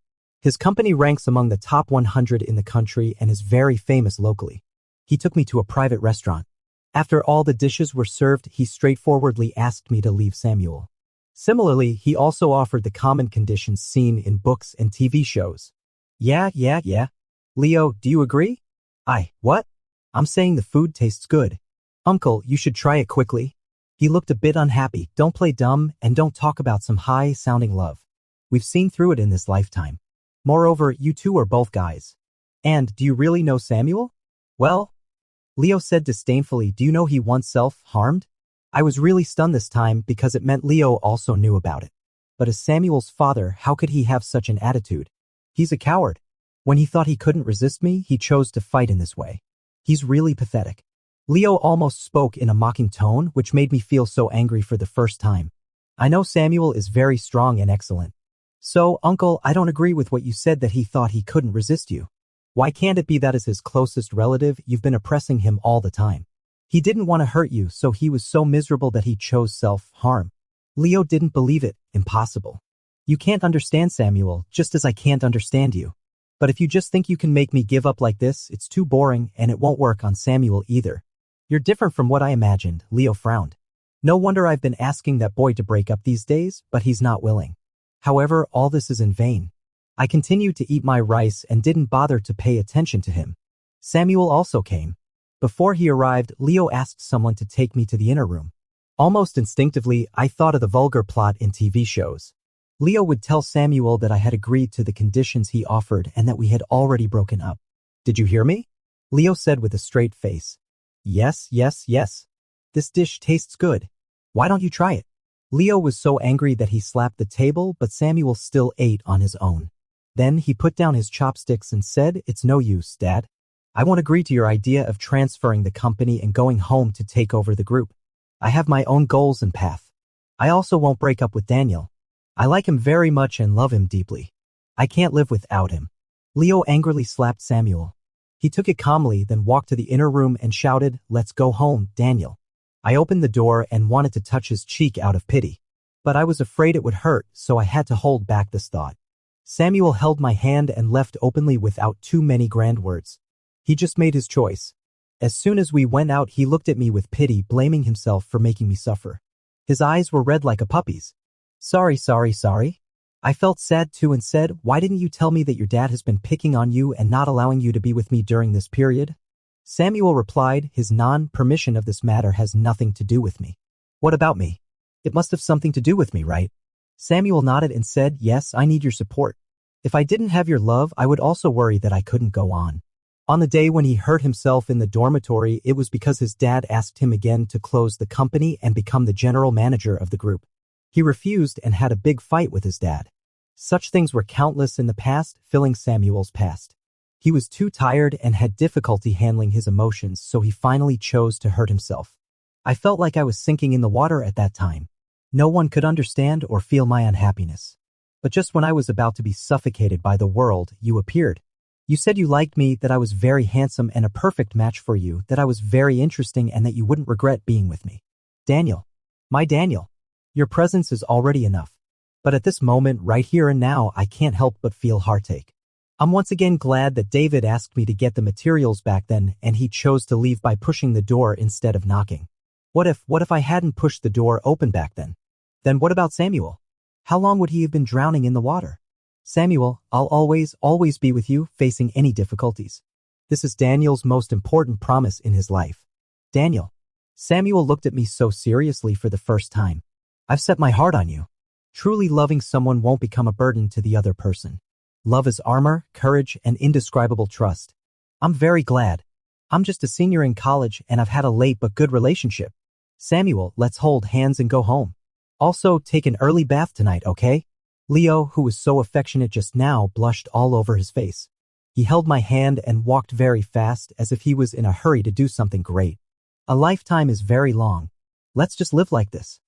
His company ranks among the top 100 in the country and is very famous locally. He took me to a private restaurant. After all the dishes were served, he straightforwardly asked me to leave Samuel. Similarly, he also offered the common conditions seen in books and TV shows. Yeah. Leo, do you agree? What? I'm saying the food tastes good. Uncle, you should try it quickly. He looked a bit unhappy. Don't play dumb and don't talk about some high-sounding love. We've seen through it in this lifetime. Moreover, you two are both guys. And do you really know Samuel? Well, Leo said disdainfully, do you know he once self-harmed? I was really stunned this time because it meant Leo also knew about it. But as Samuel's father, how could he have such an attitude? He's a coward. When he thought he couldn't resist me, he chose to fight in this way. He's really pathetic. Leo almost spoke in a mocking tone, which made me feel so angry for the first time. I know Samuel is very strong and excellent. So, Uncle, I don't agree with what you said that he thought he couldn't resist you. Why can't it be that as his closest relative, you've been oppressing him all the time? He didn't want to hurt you, so he was so miserable that he chose self-harm. Leo didn't believe it. Impossible. You can't understand Samuel, just as I can't understand you. But if you just think you can make me give up like this, it's too boring and it won't work on Samuel either. You're different from what I imagined, Leo frowned. No wonder I've been asking that boy to break up these days, but he's not willing. However, all this is in vain. I continued to eat my rice and didn't bother to pay attention to him. Samuel also came. Before he arrived, Leo asked someone to take me to the inner room. Almost instinctively, I thought of the vulgar plot in TV shows. Leo would tell Samuel that I had agreed to the conditions he offered and that we had already broken up. Did you hear me? Leo said with a straight face. Yes. This dish tastes good. Why don't you try it? Leo was so angry that he slapped the table, but Samuel still ate on his own. Then he put down his chopsticks and said, it's no use, Dad. I won't agree to your idea of transferring the company and going home to take over the group. I have my own goals and path. I also won't break up with Daniel. I like him very much and love him deeply. I can't live without him. Leo angrily slapped Samuel. He took it calmly, then walked to the inner room and shouted, let's go home, Daniel. I opened the door and wanted to touch his cheek out of pity. But I was afraid it would hurt, so I had to hold back this thought. Samuel held my hand and left openly without too many grand words. He just made his choice. As soon as we went out, he looked at me with pity, blaming himself for making me suffer. His eyes were red like a puppy's. Sorry. I felt sad too and said, why didn't you tell me that your dad has been picking on you and not allowing you to be with me during this period? Samuel replied, his non-permission of this matter has nothing to do with me. What about me? It must have something to do with me, right? Samuel nodded and said, yes, I need your support. If I didn't have your love, I would also worry that I couldn't go on. On the day when he hurt himself in the dormitory, it was because his dad asked him again to close the company and become the general manager of the group. He refused and had a big fight with his dad. Such things were countless in the past, filling Samuel's past. He was too tired and had difficulty handling his emotions, so he finally chose to hurt himself. I felt like I was sinking in the water at that time. No one could understand or feel my unhappiness. But just when I was about to be suffocated by the world, you appeared. You said you liked me, that I was very handsome and a perfect match for you, that I was very interesting and that you wouldn't regret being with me. Daniel. My Daniel. Your presence is already enough. But at this moment, right here and now, I can't help but feel heartache. I'm once again glad that David asked me to get the materials back then and he chose to leave by pushing the door instead of knocking. What if I hadn't pushed the door open back then? Then what about Samuel? How long would he have been drowning in the water? Samuel, I'll always be with you, facing any difficulties. This is Daniel's most important promise in his life. Daniel. Samuel looked at me so seriously for the first time. I've set my heart on you. Truly loving someone won't become a burden to the other person. Love is armor, courage, and indescribable trust. I'm very glad. I'm just a senior in college and I've had a late but good relationship. Samuel, let's hold hands and go home. Also, take an early bath tonight, okay? Leo, who was so affectionate just now, blushed all over his face. He held my hand and walked very fast as if he was in a hurry to do something great. A lifetime is very long. Let's just live like this.